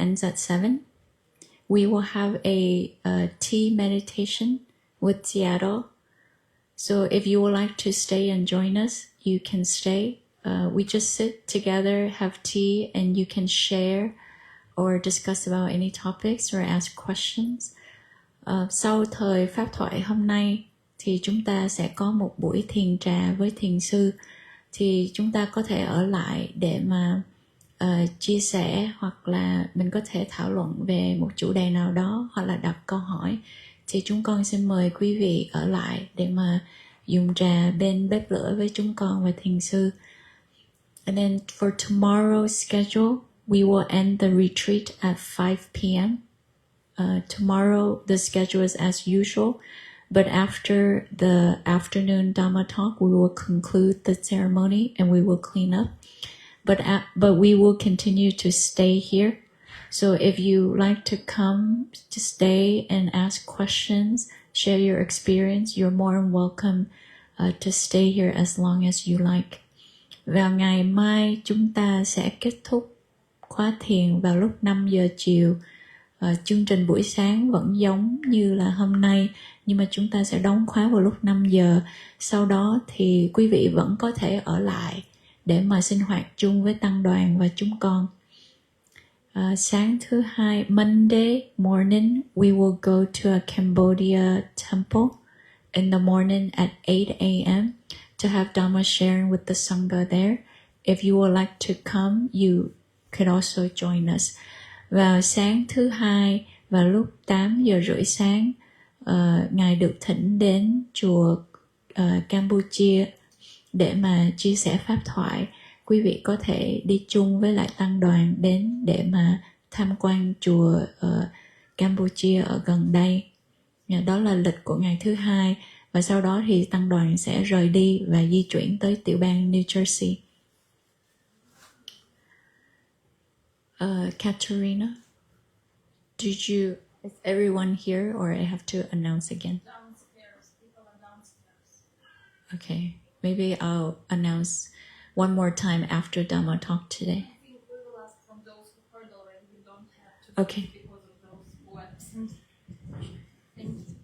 ends at 7. We will have a tea meditation with Seattle. So if you would like to stay and join us, you can stay. We just sit together, have tea, and you can share or discuss about any topics or ask questions. Sau thời pháp thoại hôm nay thì chúng ta sẽ có một buổi thiền trà với thiền sư. Thì chúng ta có thể ở lại để mà chia sẻ, hoặc là mình có thể thảo luận về một chủ đề nào đó, hoặc là đặt câu hỏi. Thì chúng con xin mời quý vị ở lại để mà dùng trà bên bếp lửa với chúng con và thiền sư. And then for tomorrow's schedule, we will end the retreat at 5 p.m. Tomorrow the schedule is as usual, but after the afternoon Dhamma talk, we will conclude the ceremony and we will clean up. But we will continue to stay here. So if you like to come to stay and ask questions, share your experience, you're more than welcome to stay here as long as you like. Vào ngày mai chúng ta sẽ kết thúc khóa thiền vào lúc 5 giờ chiều. Chương trình buổi sáng vẫn giống như là hôm nay, nhưng mà chúng ta sẽ đóng khóa vào lúc 5 giờ. Sau đó thì quý vị vẫn có thể ở lại để mà sinh hoạt chung với tăng đoàn và chúng con. Sáng thứ hai, Monday morning, we will go to a Cambodia temple in the morning at 8 a.m. to have Dhamma sharing with the Sangha there. If you would like to come, you could also join us. Vào sáng thứ hai, vào lúc 8 giờ rưỡi sáng, Ngài được thỉnh đến chùa Campuchia để mà chia sẻ pháp thoại. Quý vị có thể đi chung với lại tăng đoàn đến để mà tham quan chùa Campuchia ở gần đây. Đó là lịch của ngày thứ hai, và sau đó thì tăng đoàn sẽ rời đi và di chuyển tới tiểu bang New Jersey. Katerina, is everyone here or I have to announce again? Downstairs, people are downstairs. Okay, maybe I'll announce one more time after Dhamma talk today. I think we will ask from those who heard already. We don't have to Okay. because of those who are absent. Thank you.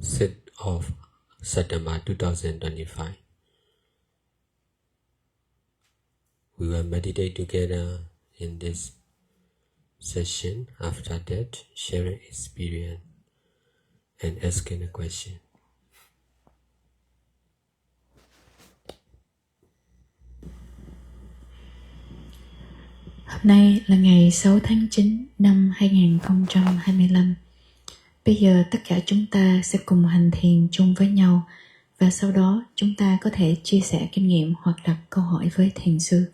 6th of September 2025. We will meditate together in this session. After that, sharing experience and asking a question. Hôm nay là ngày 6 tháng 9 năm 2025. Bây giờ tất cả chúng ta sẽ cùng hành thiền chung với nhau Và sau đó chúng ta có thể chia sẻ kinh nghiệm hoặc đặt câu hỏi với thiền sư.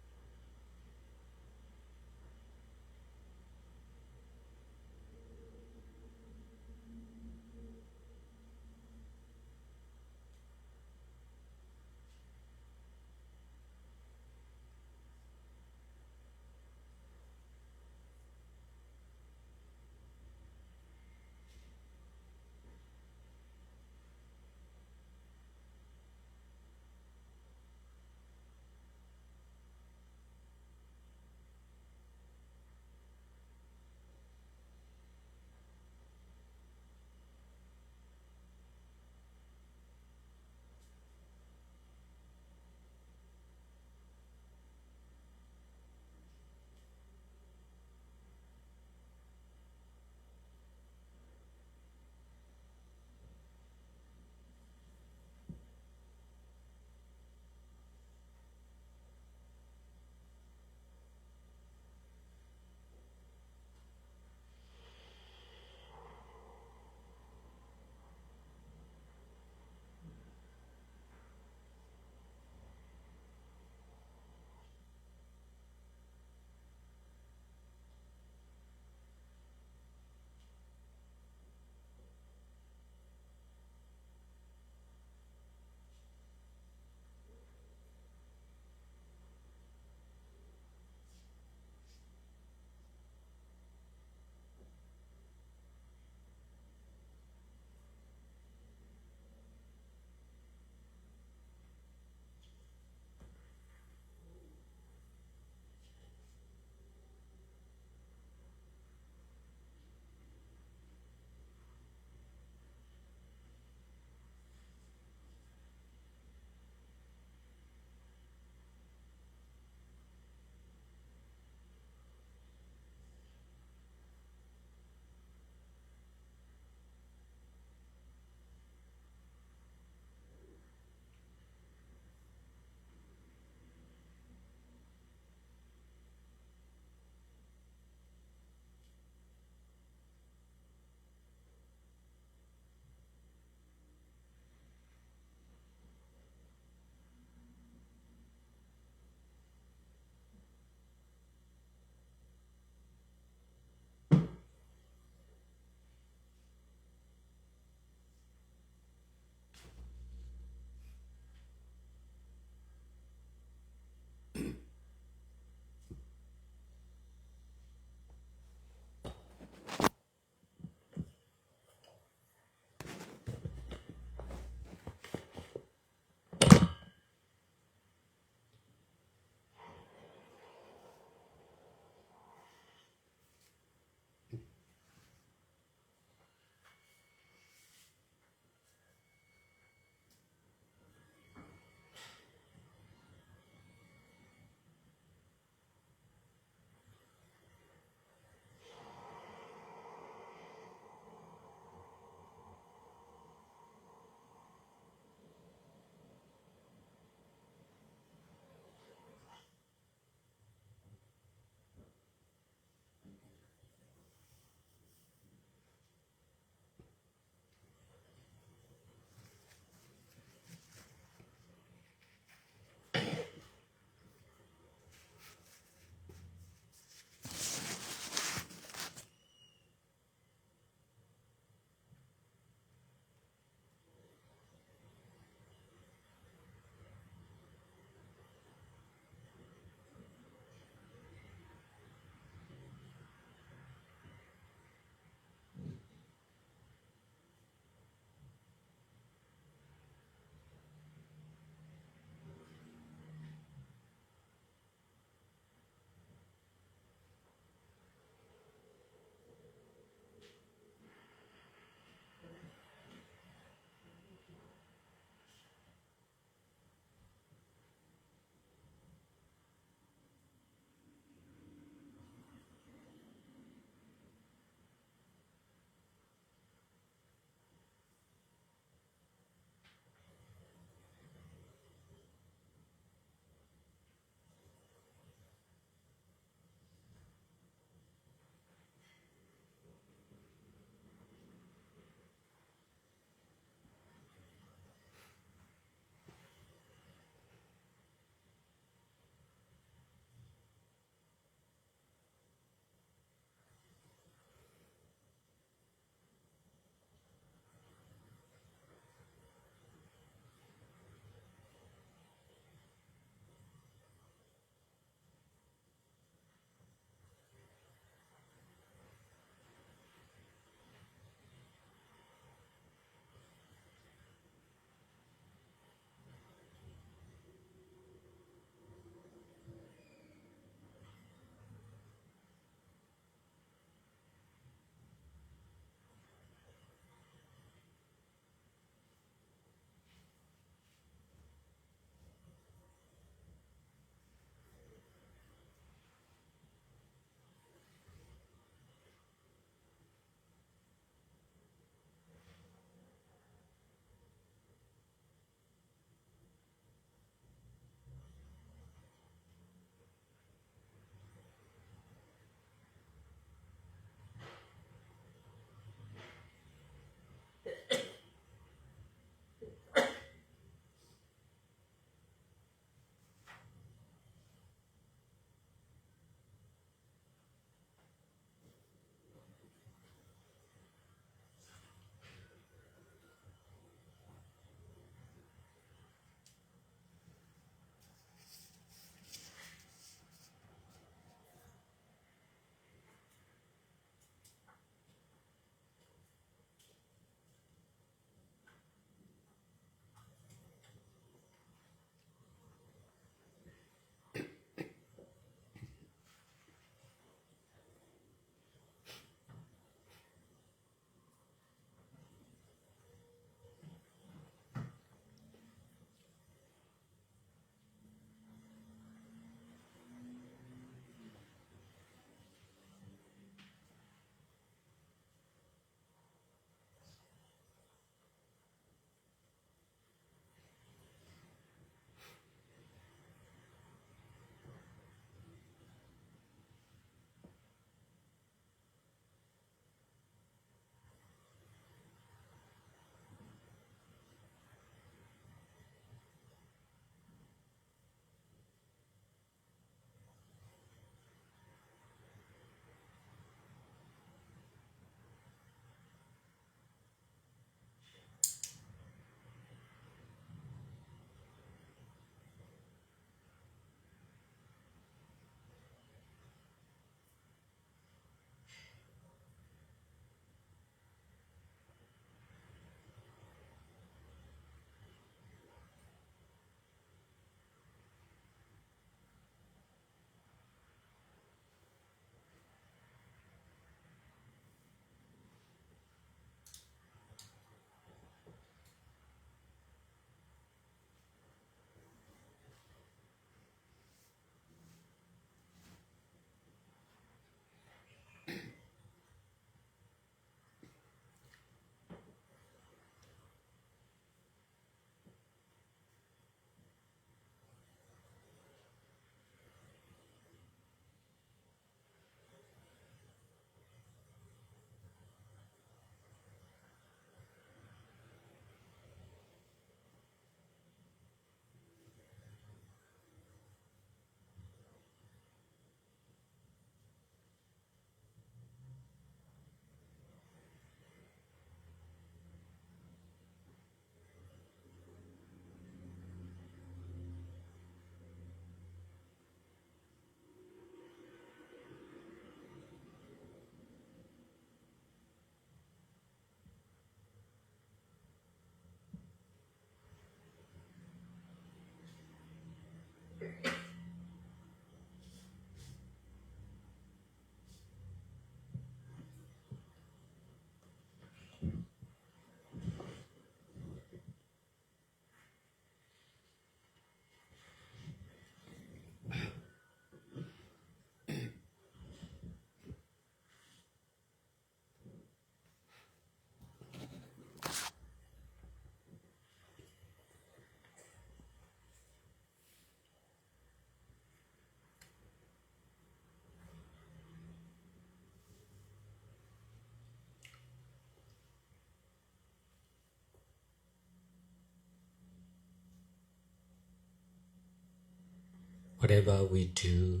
whatever we do,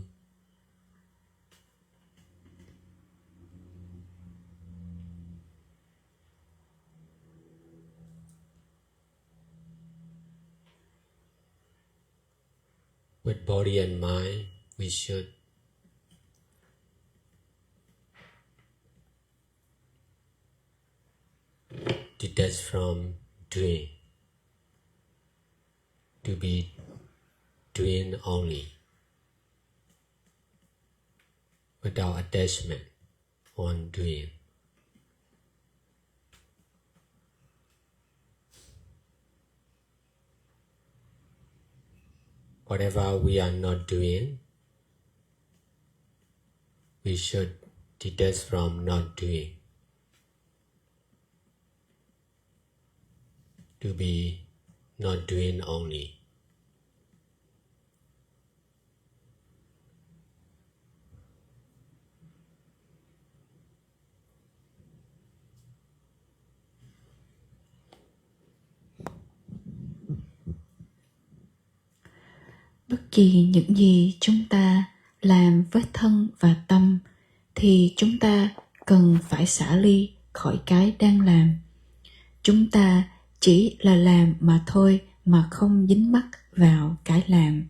with body and mind, we should detach from doing, to be doing only, without attachment on doing. Whatever we are not doing, we should detach from not doing, to be not doing only. Bất kỳ những gì chúng ta làm với thân và tâm thì chúng ta cần phải xả ly khỏi cái đang làm. Chúng ta chỉ là làm mà thôi, mà không dính mắc vào cái làm.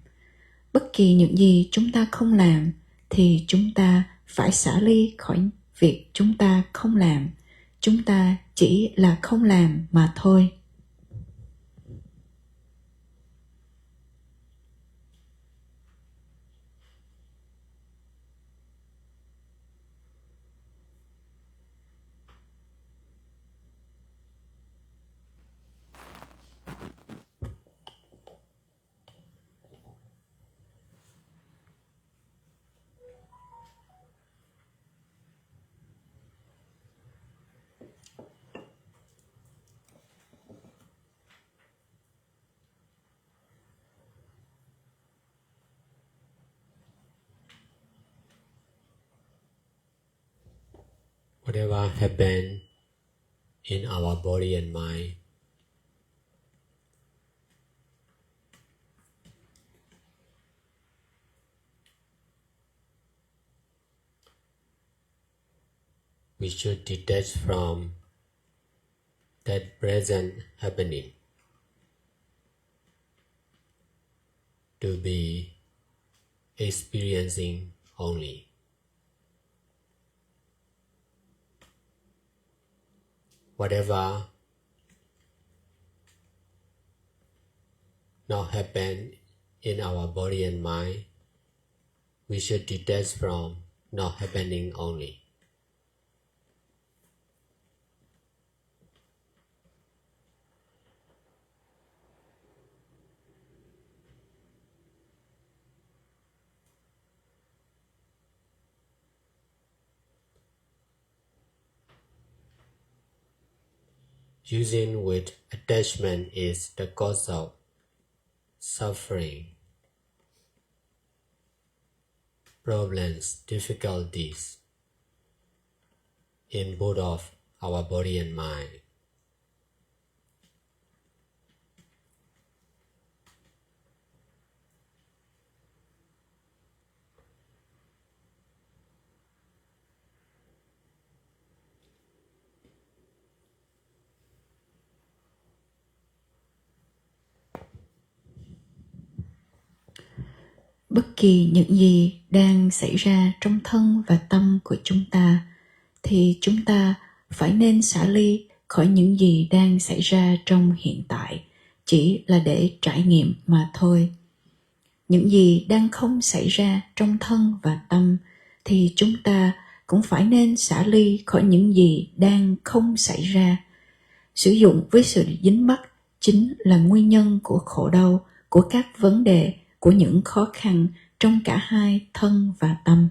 Bất kỳ những gì chúng ta không làm thì chúng ta phải xả ly khỏi việc chúng ta không làm. Chúng ta chỉ là không làm mà thôi. Whatever happens in our body and mind, we should detach from that present happening, to be experiencing only. Whatever not happen in our body and mind, we should detach from not happening only. Using with attachment is the cause of suffering, problems, difficulties in both of our body and mind. Bất kỳ những gì đang xảy ra trong thân và tâm của chúng ta thì chúng ta phải nên xả ly khỏi những gì đang xảy ra trong hiện tại, chỉ là để trải nghiệm mà thôi. Những gì đang không xảy ra trong thân và tâm thì chúng ta cũng phải nên xả ly khỏi những gì đang không xảy ra. Sử dụng với sự dính mắc chính là nguyên nhân của khổ đau, của các vấn đề, của những khó khăn trong cả hai thân và tâm.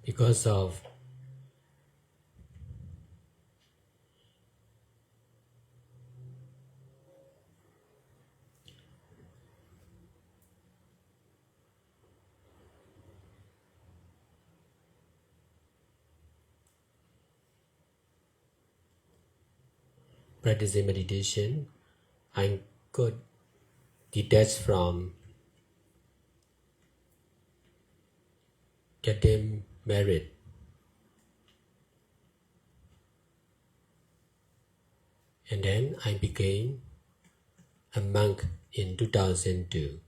because of practicing meditation, I could detach from getting married. And then I became a monk in 2002.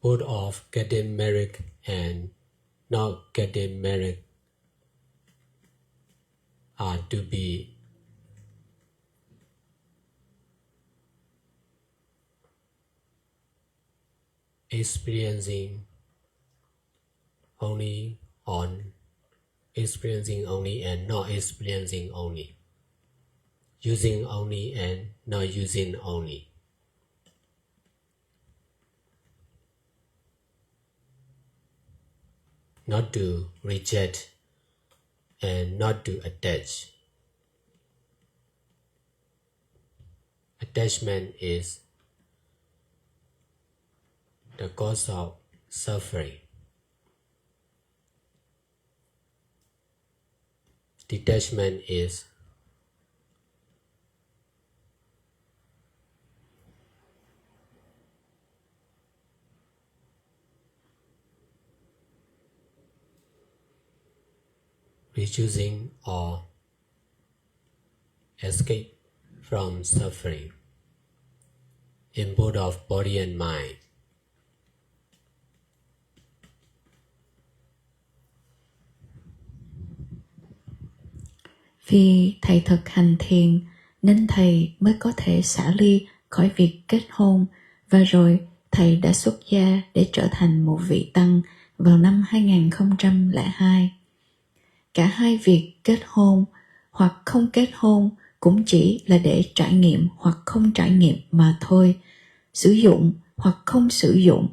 Both of getting married and not getting married are to be experiencing only on experiencing only and not experiencing only, using only and not using only. Not to reject and not to attach. Attachment is the cause of suffering. Detachment is refusing or escape from suffering in both of body and mind. Vì thầy thực hành thiền nên thầy mới có thể xả ly khỏi việc kết hôn, và rồi thầy đã xuất gia để trở thành một vị tăng vào năm 2002. Cả hai việc kết hôn hoặc không kết hôn cũng chỉ là để trải nghiệm hoặc không trải nghiệm mà thôi, sử dụng hoặc không sử dụng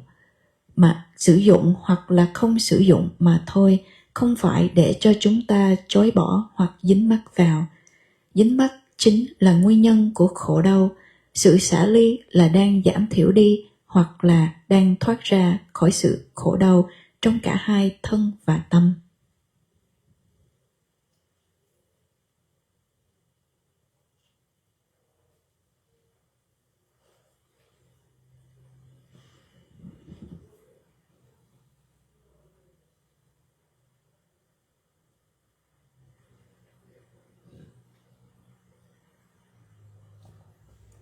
hoặc là không sử dụng mà thôi, không phải để cho chúng ta chối bỏ hoặc dính mắc vào. Dính mắc chính là nguyên nhân của khổ đau. Sự xả ly là đang giảm thiểu đi hoặc là đang thoát ra khỏi sự khổ đau trong cả hai thân và tâm.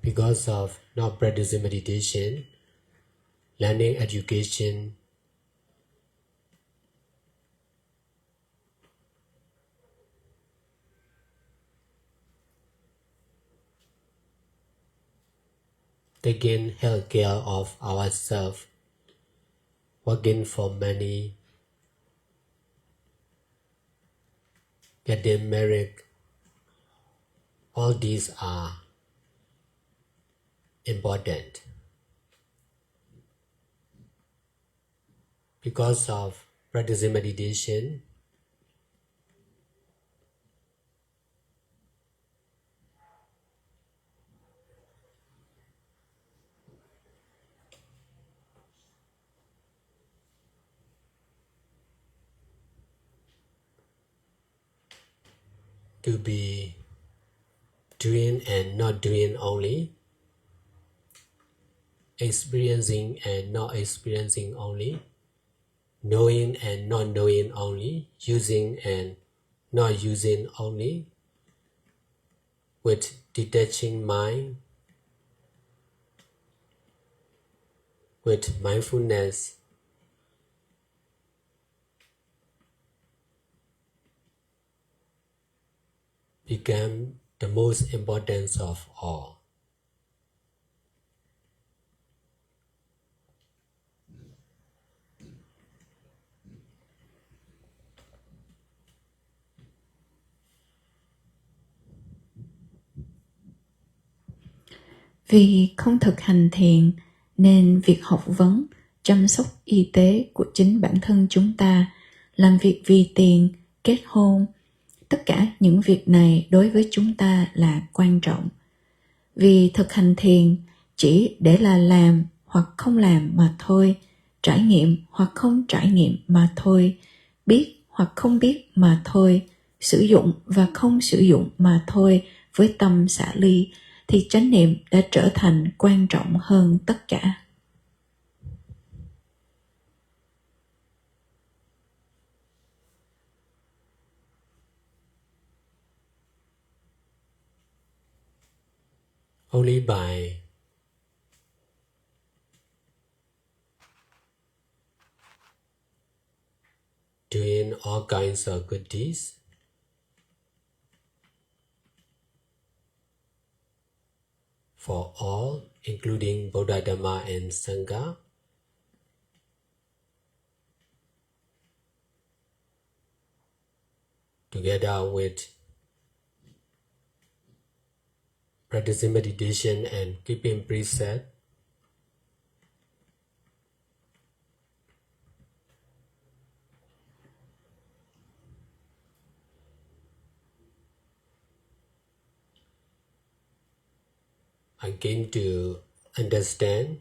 Because of not practicing meditation, learning education, taking health care of ourselves, working for money, getting married, all these are important. Because of practicing meditation, to be doing and not doing only, experiencing and not experiencing only, knowing and not knowing only, using and not using only, with detaching mind, with mindfulness, become the most important of all. Vì không thực hành thiền nên việc học vấn, chăm sóc y tế của chính bản thân chúng ta, làm việc vì tiền, kết hôn, tất cả những việc này đối với chúng ta là quan trọng. Vì thực hành thiền chỉ để là làm hoặc không làm mà thôi, trải nghiệm hoặc không trải nghiệm mà thôi, biết hoặc không biết mà thôi, sử dụng và không sử dụng mà thôi, với tâm xả ly, thì chánh niệm đã trở thành quan trọng hơn tất cả. Only by doing all kinds of good deeds, for all, including Buddha, Dhamma, and Sangha, together with practicing meditation and keeping precept, I came to understand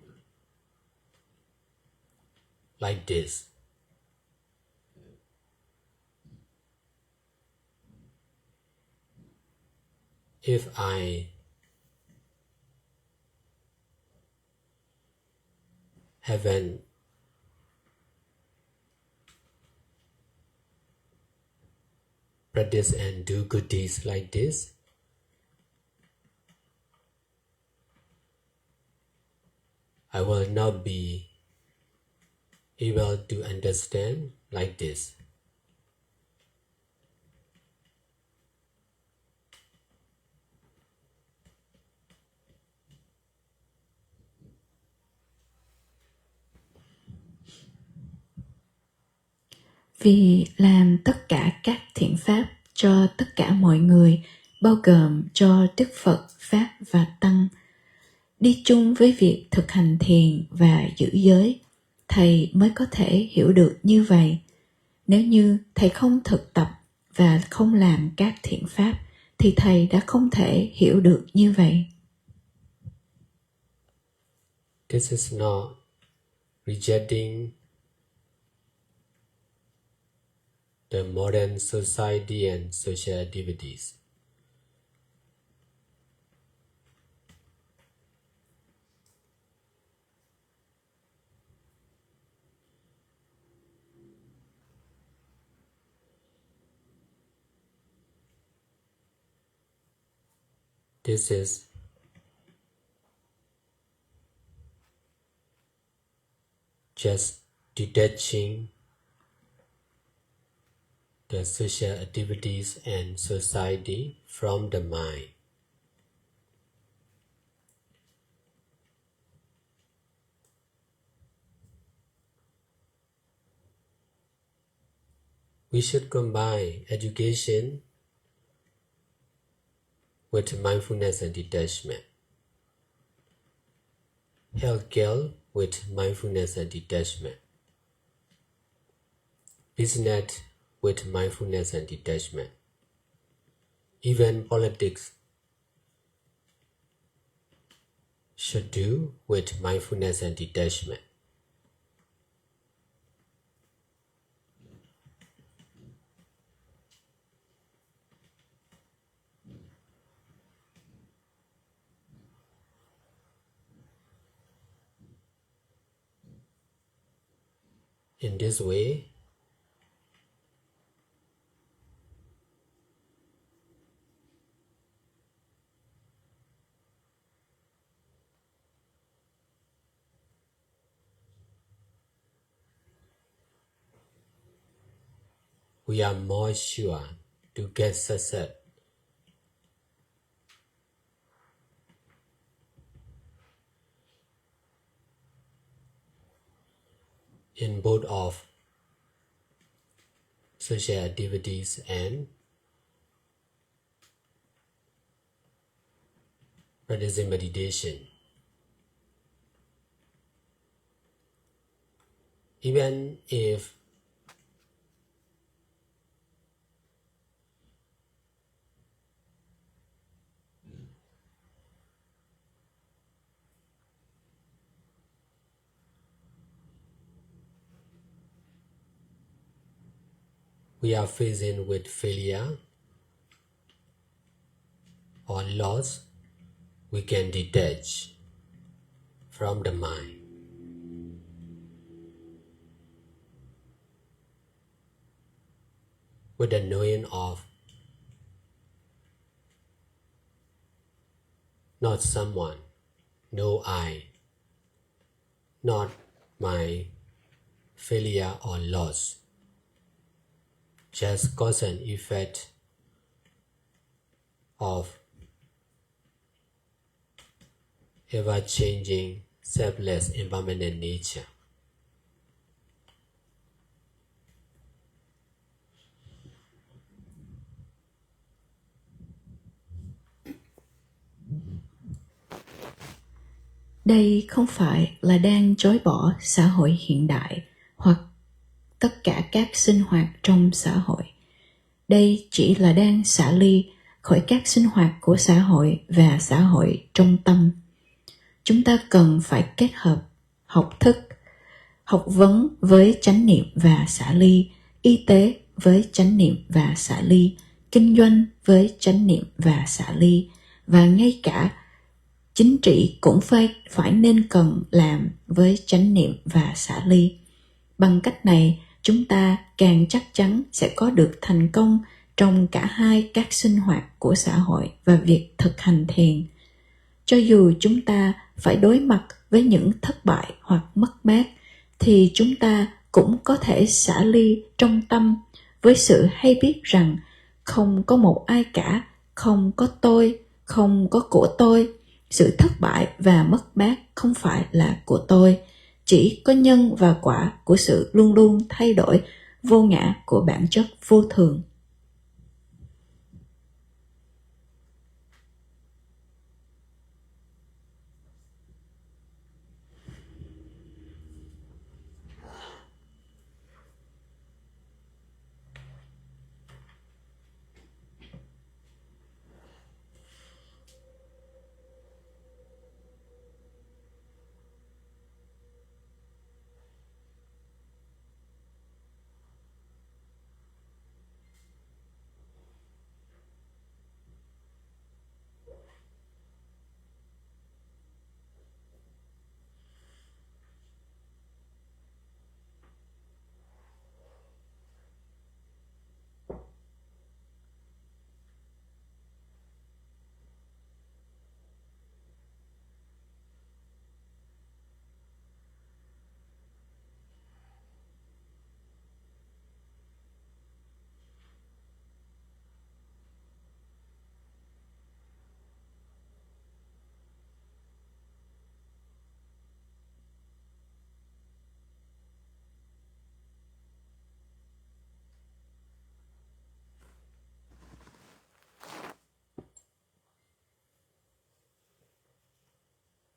like this. If I haven't practiced and do good deeds like this, I will not be able to understand like this. Vì làm tất cả các thiện pháp cho tất cả mọi người, bao gồm cho Đức Phật, Pháp và Tăng, đi chung với việc thực hành thiền và giữ giới, thầy mới có thể hiểu được như vậy. Nếu như thầy không thực tập và không làm các thiện pháp, thì thầy đã không thể hiểu được như vậy. This is not rejecting the modern society and social activities. This is just detaching the social activities and society from the mind. We should combine education with mindfulness and detachment, healthcare with mindfulness and detachment, business with mindfulness and detachment, even politics should do with mindfulness and detachment. In this way, we are more sure to get success in both of social activities and practicing meditation. Even if we are facing with failure or loss, we can detach from the mind. With the knowing of not someone, no I, not my failure or loss, just cause and effect of ever-changing, selfless, impermanent nature. Đây không phải là đang chối bỏ xã hội hiện đại hoặc tất cả các sinh hoạt trong xã hội. Đây chỉ là đang xả ly khỏi các sinh hoạt của xã hội và xã hội trong tâm. Chúng ta cần phải kết hợp học thức, học vấn với chánh niệm và xả ly, y tế với chánh niệm và xả ly, kinh doanh với chánh niệm và xả ly, và ngay cả chính trị cũng phải nên cần làm với chánh niệm và xả ly. Bằng cách này, chúng ta càng chắc chắn sẽ có được thành công trong cả hai các sinh hoạt của xã hội và việc thực hành thiền. Cho dù chúng ta phải đối mặt với những thất bại hoặc mất mát, thì chúng ta cũng có thể xả ly trong tâm với sự hay biết rằng không có một ai cả, không có tôi, không có của tôi. Sự thất bại và mất mát không phải là của tôi, chỉ có nhân và quả của sự luôn luôn thay đổi vô ngã của bản chất vô thường.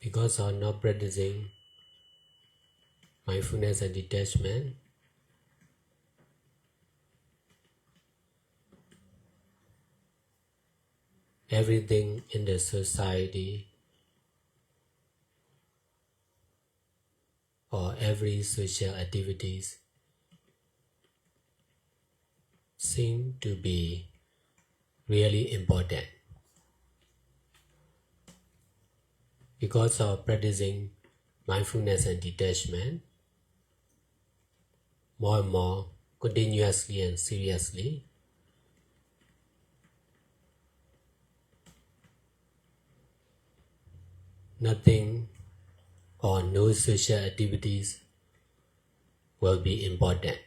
Because of not practicing mindfulness and detachment, everything in the society or every social activities seem to be really important. Because of practicing mindfulness and detachment, more and more continuously and seriously, nothing or no social activities will be important.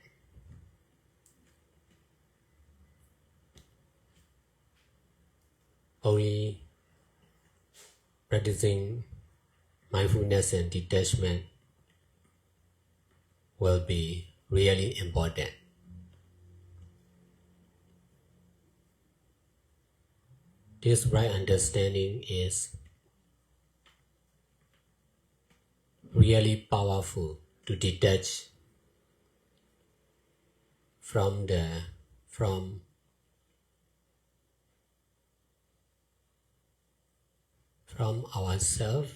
Only practicing mindfulness and detachment will be really important. This right understanding is really powerful to detach from ourselves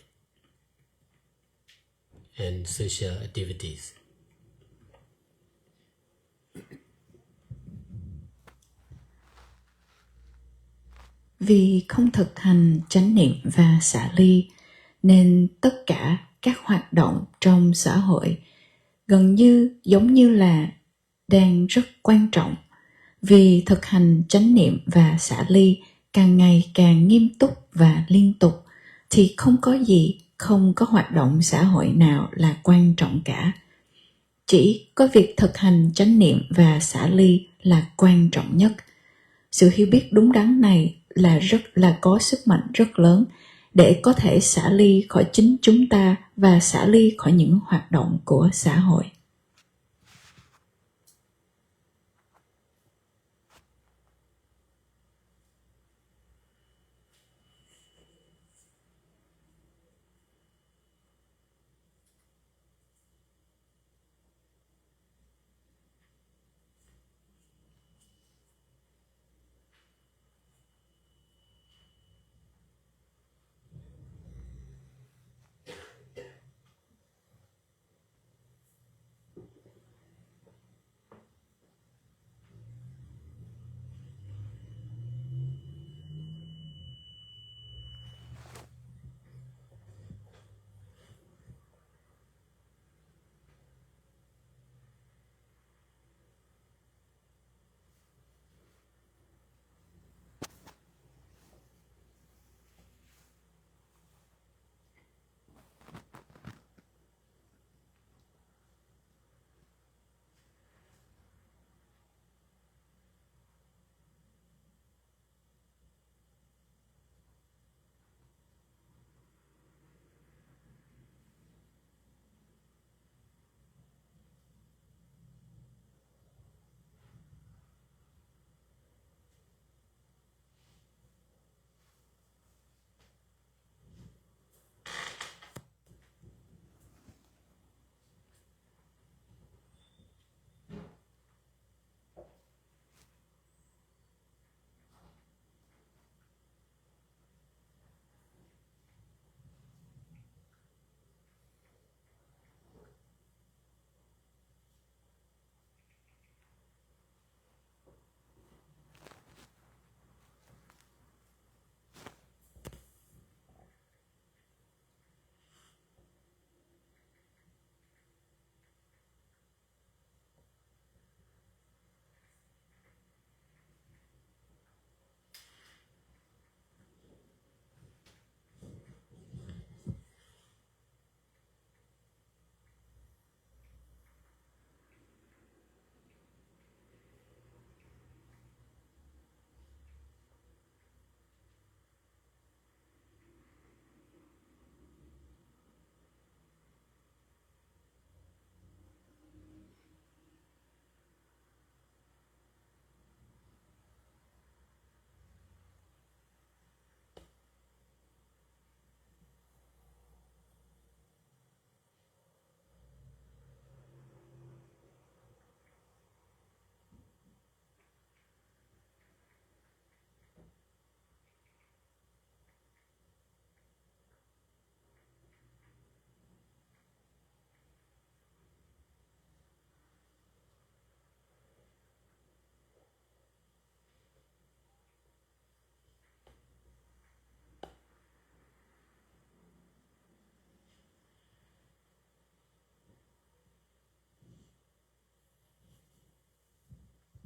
and social activities. Vì không thực hành chánh niệm và xả ly, nên tất cả các hoạt động trong xã hội gần như giống như là đang rất quan trọng. Vì thực hành chánh niệm và xả ly càng ngày càng nghiêm túc và liên tục, thì không có hoạt động xã hội nào là quan trọng cả. Chỉ có việc thực hành chánh niệm và xả ly là quan trọng nhất. Sự hiểu biết đúng đắn này là có sức mạnh rất lớn để có thể xả ly khỏi chính chúng ta và xả ly khỏi những hoạt động của xã hội.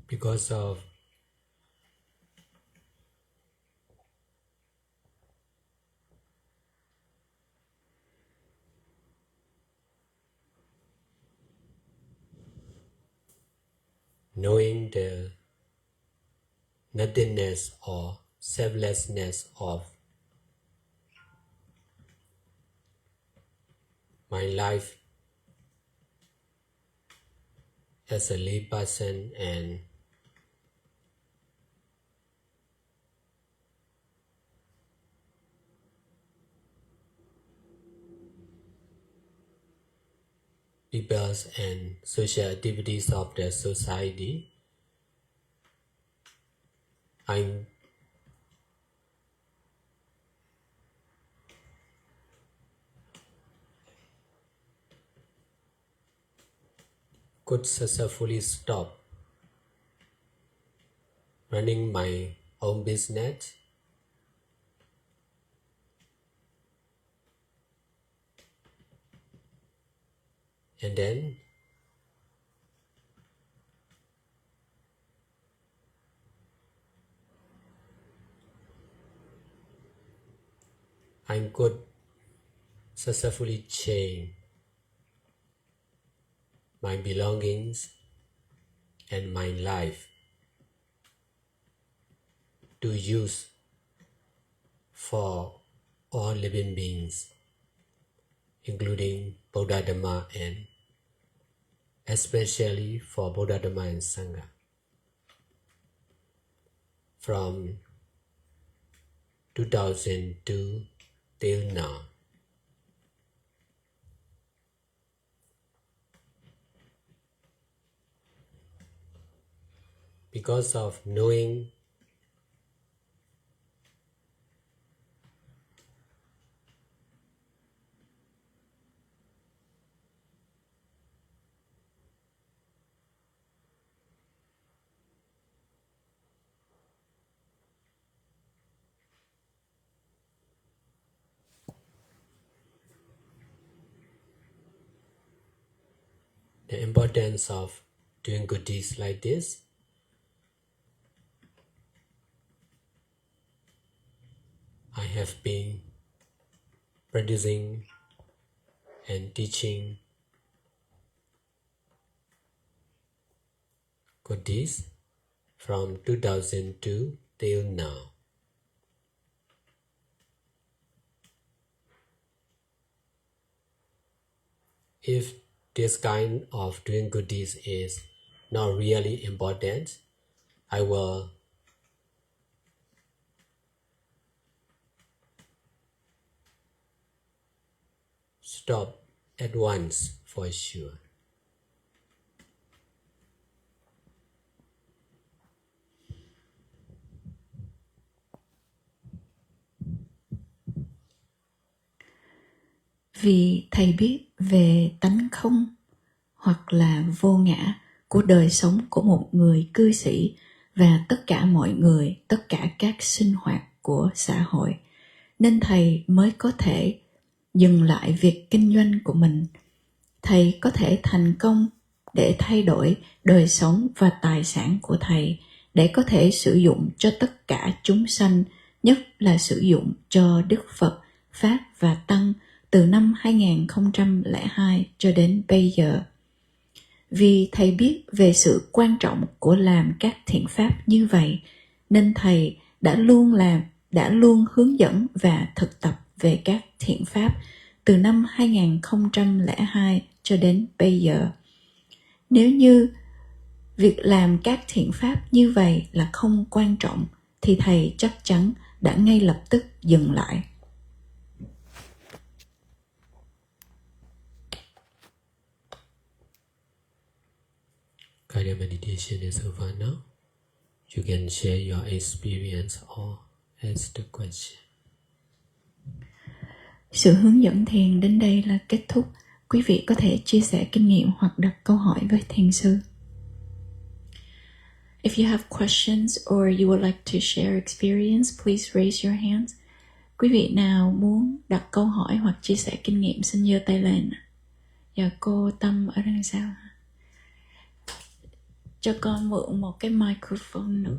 Because of knowing the nothingness or selflessness of my life as a lead person and peoples and social activities of the society, I'm could successfully stop running my own business and then I could successfully change my belongings and my life to use for all living beings, including Buddha Dhamma and especially for Buddha Dhamma and Sangha. From 2002 till now. Because of knowing the importance of doing good deeds like this, I have been producing and teaching good deeds from 2002 till now. If this kind of doing good deeds is not really important, I will stop at once for sure. Vì thầy biết về tánh không hoặc là vô ngã của đời sống của một người cư sĩ và tất cả mọi người, tất cả các sinh hoạt của xã hội, nên thầy mới có thể dừng lại việc kinh doanh của mình. Thầy có thể thành công để thay đổi đời sống và tài sản của thầy để có thể sử dụng cho tất cả chúng sanh, nhất là sử dụng cho Đức Phật, Pháp và Tăng từ năm 2002 cho đến bây giờ. Vì thầy biết về sự quan trọng của làm các thiện pháp như vậy, nên thầy đã luôn hướng dẫn và thực tập về các thiện pháp từ năm 2002 cho đến bây giờ. Nếu như việc làm các thiện pháp như vậy là không quan trọng, thì thầy chắc chắn đã ngay lập tức dừng lại. Guided meditation is over now. You can share your experience or ask the question. Sự hướng dẫn thiền đến đây là kết thúc. Quý vị có thể chia sẻ kinh nghiệm hoặc đặt câu hỏi với thiền sư. If you have questions or you would like to share experience, please raise your hands. Quý vị nào muốn đặt câu hỏi hoặc chia sẻ kinh nghiệm xin giơ tay lên. Dạ, cô Tâm ở đằng sau. Cho con mượn một cái microphone nữa.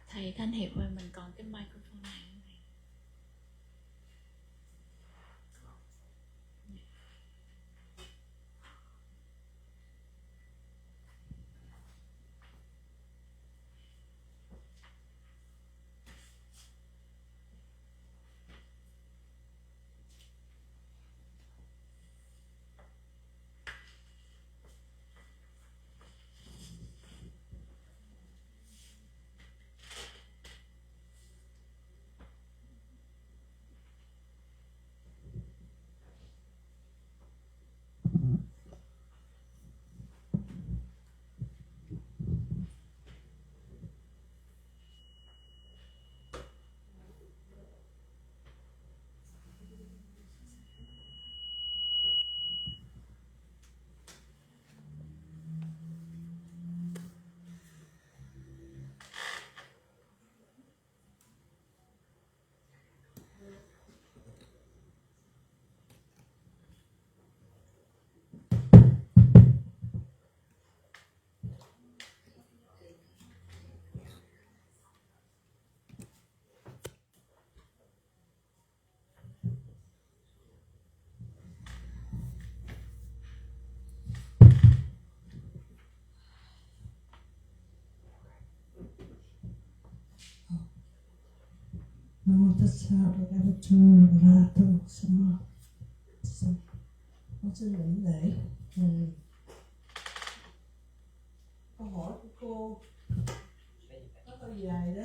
Thầy Thanh Hiệp ơi, mình còn cái microphone này. Tassa Bhagavato Arahato Sama. Con xin đảnh lễ. Câu hỏi của cô nó hơi dài đó.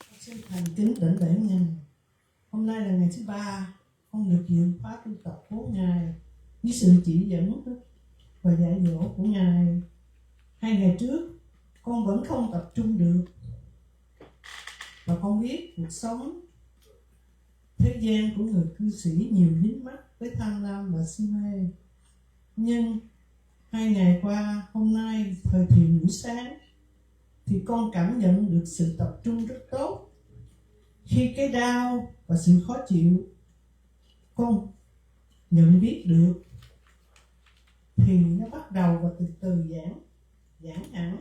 Con xin thành kính đảnh lễ ngài. Hôm nay là ngày thứ 3, con được dự khóa tu tập 4 ngày với sự chỉ dẫn và dạy dỗ của ngài. 2 ngày trước con vẫn không tập trung được, và con biết cuộc sống thế gian của người cư sĩ nhiều dính mắc với tham lam và si mê. Nhưng 2 ngày qua, hôm nay thời thiền buổi sáng, thì con cảm nhận được sự tập trung rất tốt. Khi cái đau và sự khó chịu con nhận biết được, thì nó bắt đầu và từ từ giãn hẳn.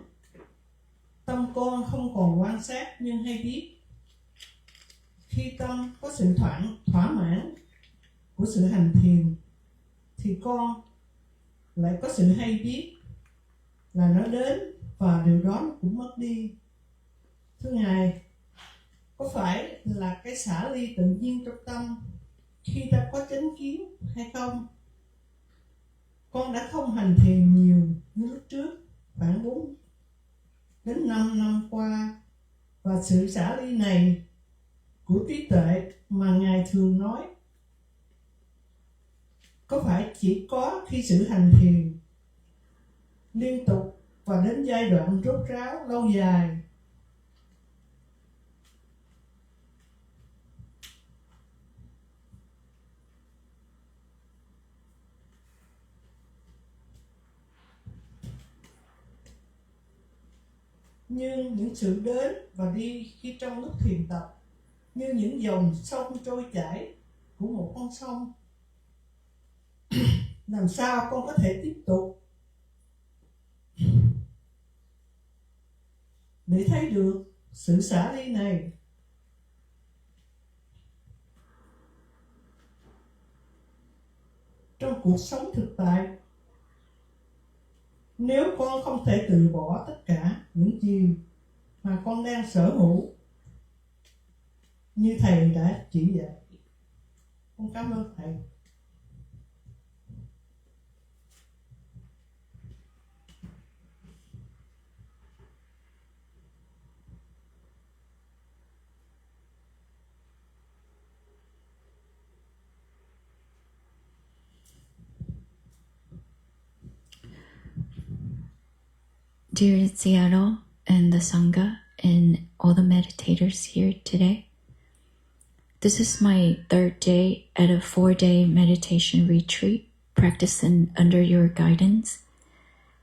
Tâm con không còn quan sát nhưng hay biết. Khi tâm có sự thỏa mãn của sự hành thiền, thì con lại có sự hay biết là nó đến và điều đó nó cũng mất đi. Thưa Ngài, có phải là cái xả ly tự nhiên trong tâm khi ta có chánh kiến hay không? Con đã không hành thiền nhiều như lúc trước, khoảng 4 đến 5 năm qua, và sự xả ly này của trí tuệ mà Ngài thường nói, có phải chỉ có khi sự hành thiền liên tục và đến giai đoạn rốt ráo lâu dài? Nhưng những sự đến và đi khi trong lúc thiền tập, như những dòng sông trôi chảy của một con sông, làm sao con có thể tiếp tục để thấy được sự xả ly này? Trong cuộc sống thực tại, nếu con không thể từ bỏ tất cả những gì mà con đang sở hữu như thầy đã chỉ dạy, con cảm ơn thầy. Dear Seattle and the Sangha and all the meditators here today, this is my 3rd day at a 4-day meditation retreat practicing under your guidance.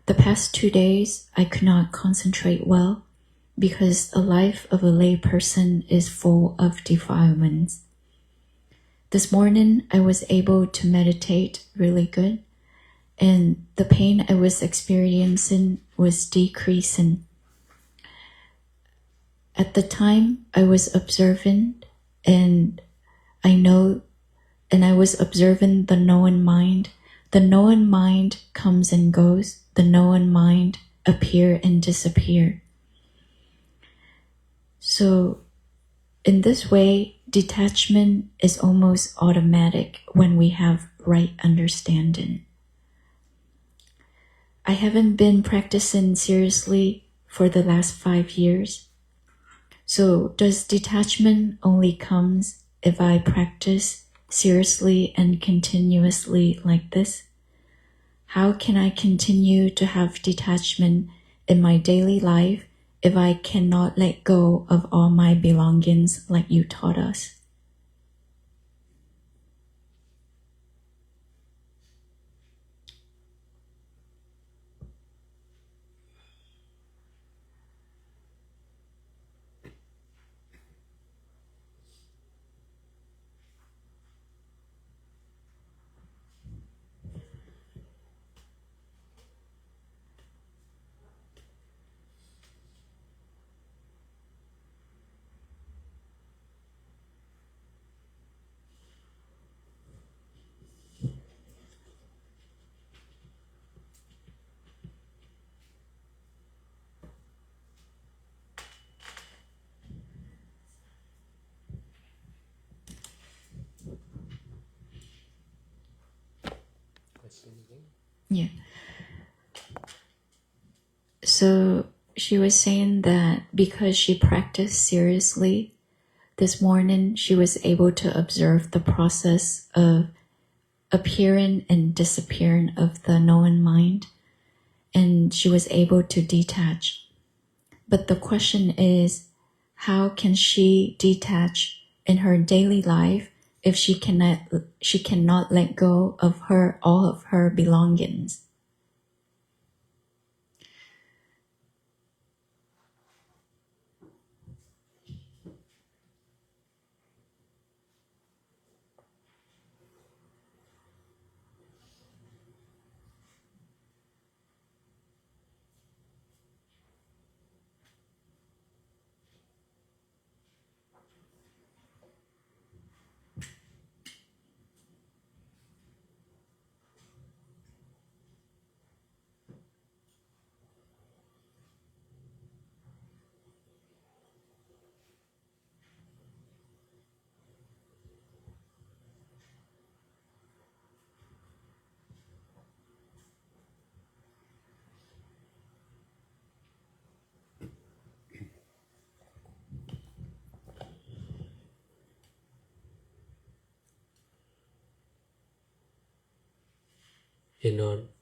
The past 2 days, I could not concentrate well because the life of a lay person is full of defilements. This morning, I was able to meditate really good, and the pain I was experiencing was decreasing. At the time, I was observant, and I was observing the known mind. The known mind comes and goes. The known mind appear and disappear. So, in this way, detachment is almost automatic when we have right understanding. I haven't been practicing seriously for the last 5 years. So does detachment only comes if I practice seriously and continuously like this? How can I continue to have detachment in my daily life if I cannot let go of all my belongings like you taught us? Yeah. So she was saying that because she practiced seriously, this morning she was able to observe the process of appearing and disappearing of the knowing mind, and she was able to detach. But the question is, how can she detach in her daily life if she cannot let go of all of her belongings?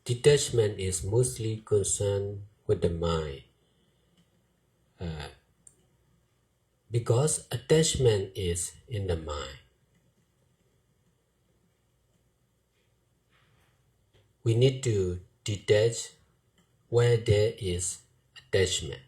Detachment is mostly concerned with the mind. Because attachment is in the mind. We need to detach where there is attachment.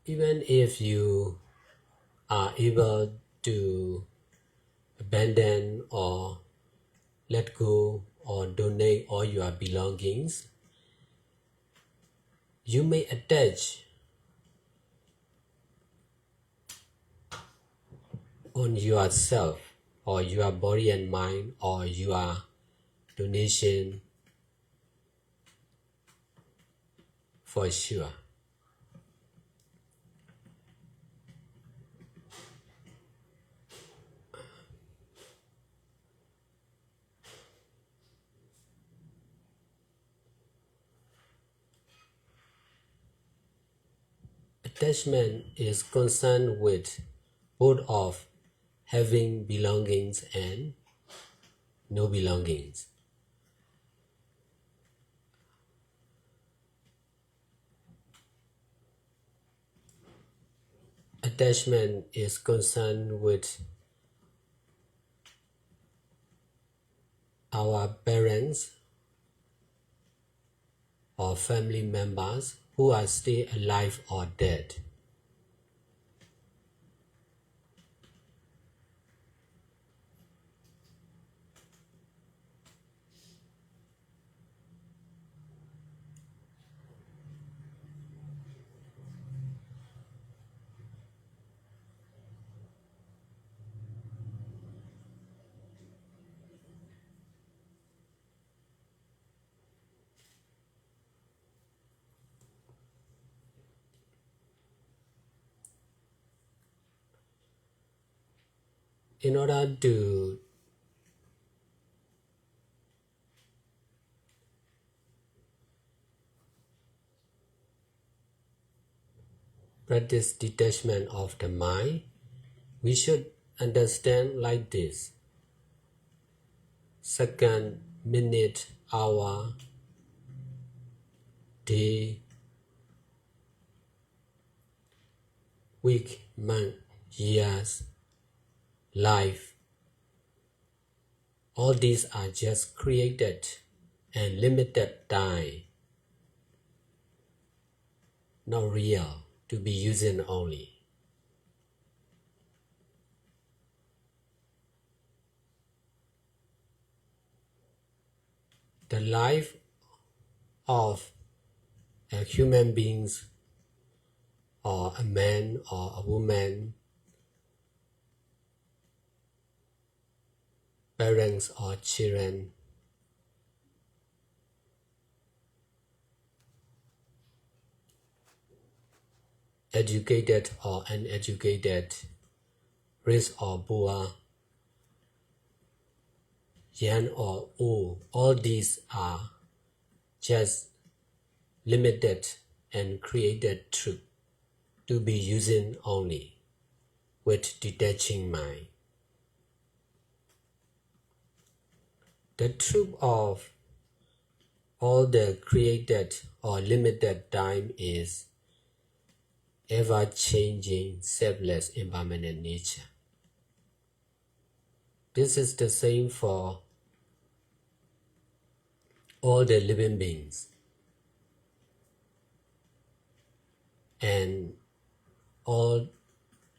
Even if you are able to abandon or let go or donate all your belongings, you may attach on yourself or your body and mind or your donation for sure. Attachment is concerned with both of having belongings and no belongings. Attachment is concerned with our parents or family members who are still alive or dead. In order to practice detachment of the mind, we should understand like this: second, minute, hour, day, week, month, years, life. All these are just created and limited time, not real, to be using only. The life of a human beings or a man or a woman parents or children, educated or uneducated, rich or poor, young or old, all these are just limited and created truth to be using only with detaching mind. The truth of all the created or limited time is ever-changing, selfless, impermanent nature. This is the same for all the living beings and all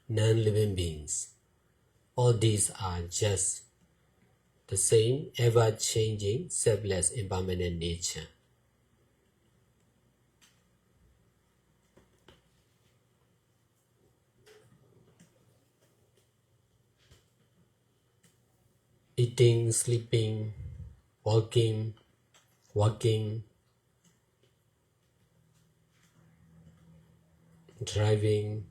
non-living beings. All these are just the same ever-changing, selfless, impermanent nature. Eating, sleeping, walking, driving,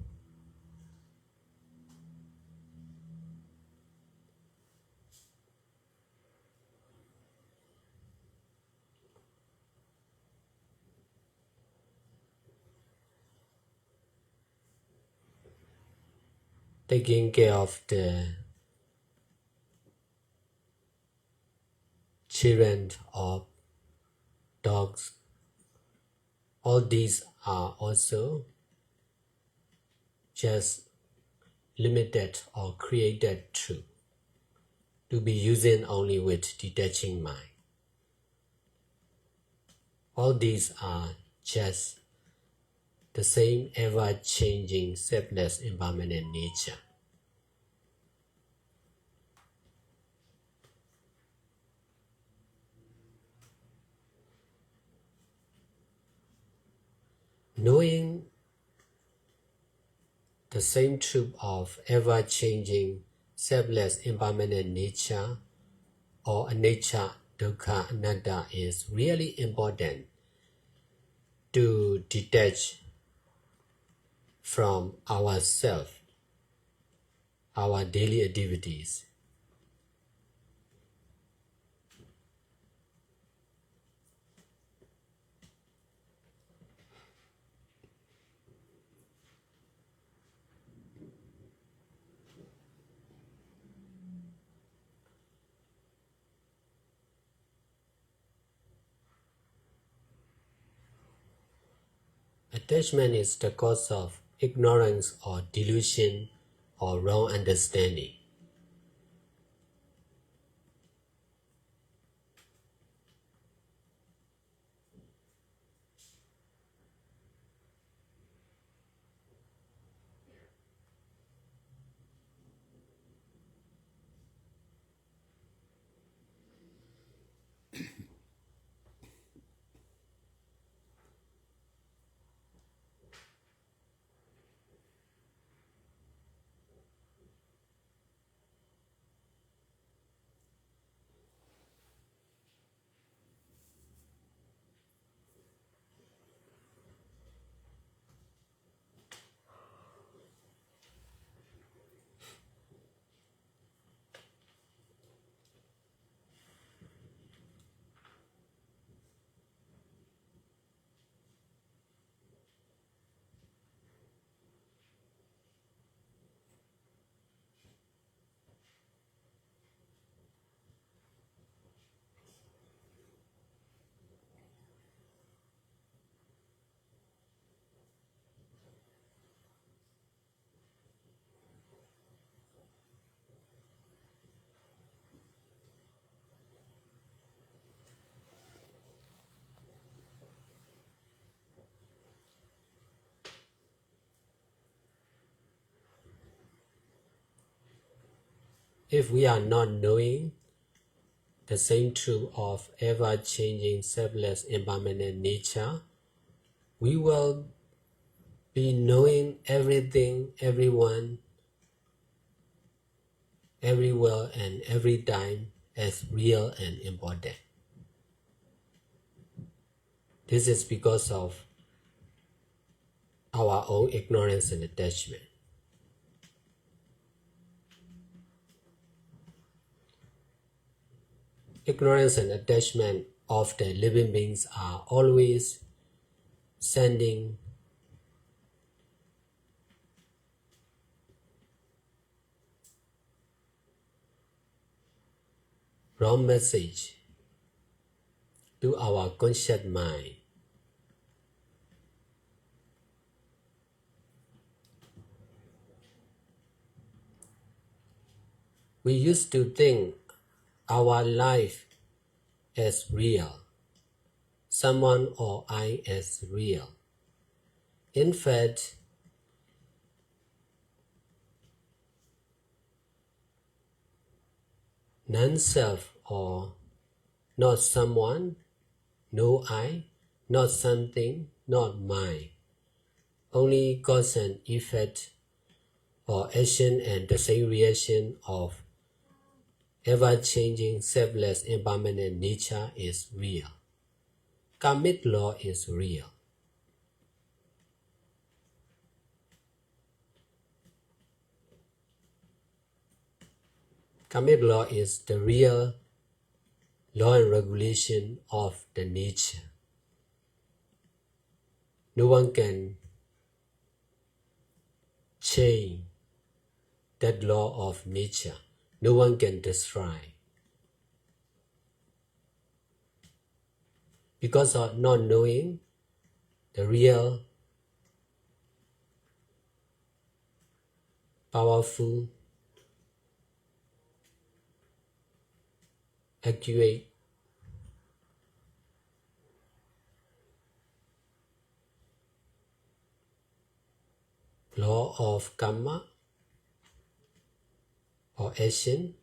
taking care of the children or dogs. All these are also just limited or created truth to be using only with detaching mind. All these are just the same ever-changing, selfless, impermanent nature. Knowing the same truth of ever-changing, selfless, impermanent nature or anicca, dukkha, anatta is really important to detach from ourselves, our daily activities. Attachment is the cause of ignorance or delusion or wrong understanding. If we are not knowing the same truth of ever-changing, selfless, impermanent nature, we will be knowing everything, everyone, everywhere, and every time as real and important. This is because of our own ignorance and attachment. Ignorance and attachment of the living beings are always sending wrong message to our conscious mind. We used to think our life as real, someone or I as real. In fact, non-self or not someone, no I, not something, not mine, only cause and effect or action and the same reaction of ever-changing, selfless, impermanent nature is real. Karmic law is real. Karmic law is the real law and regulation of the nature. No one can change that law of nature. No one can destroy. Because of not knowing the real, powerful, accurate, law of karma or action,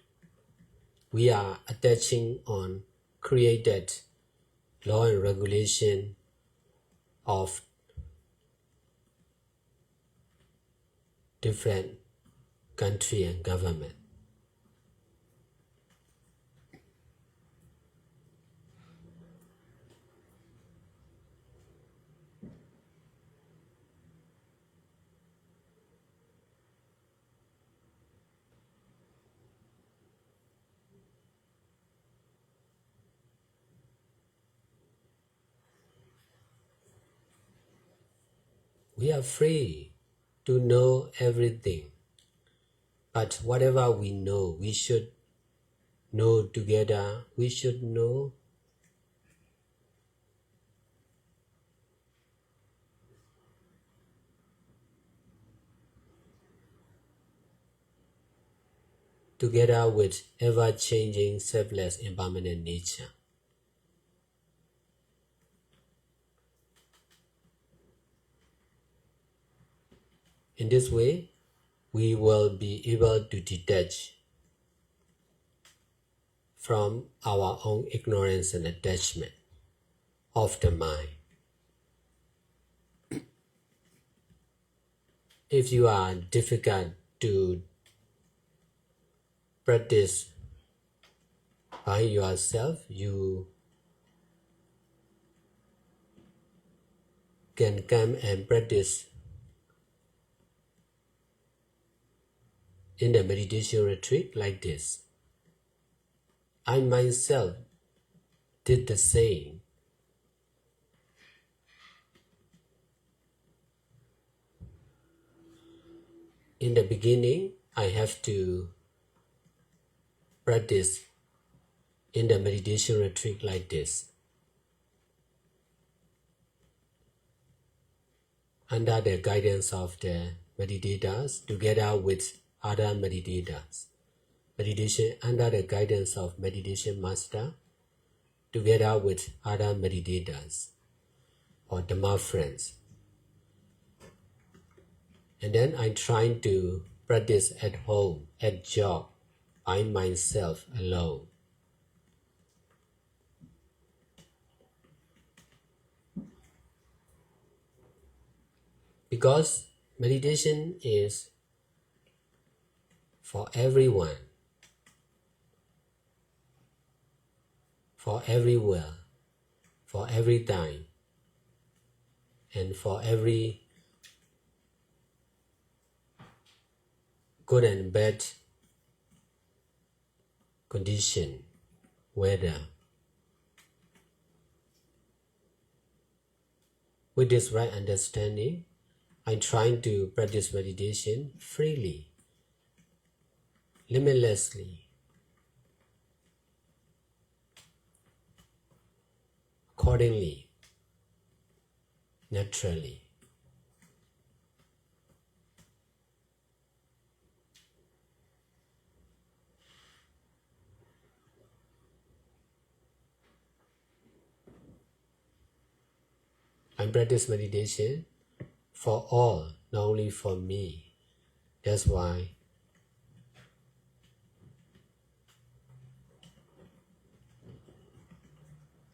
we are attaching on created law and regulation of different country and government. We are free to know everything, but whatever we know, we should know together. We should know together with ever-changing, selfless, impermanent nature. In this way, we will be able to detach from our own ignorance and attachment of the mind. If you are difficult to practice by yourself, you can come and practice in the meditation retreat like this. I myself did the same. In the beginning, I have to practice in the meditation retreat like this. Under the guidance of the meditators, together with other meditators. Meditation under the guidance of meditation master, together with other meditators or Dhamma friends. And then I'm trying to practice at home, at job, by myself alone. Because meditation is for everyone. for everywhere, for every time, and for every good and bad condition, weather. With this right understanding, I'm trying to practice meditation freely, limitlessly, accordingly, naturally. I practice meditation for all, not only for me. That's why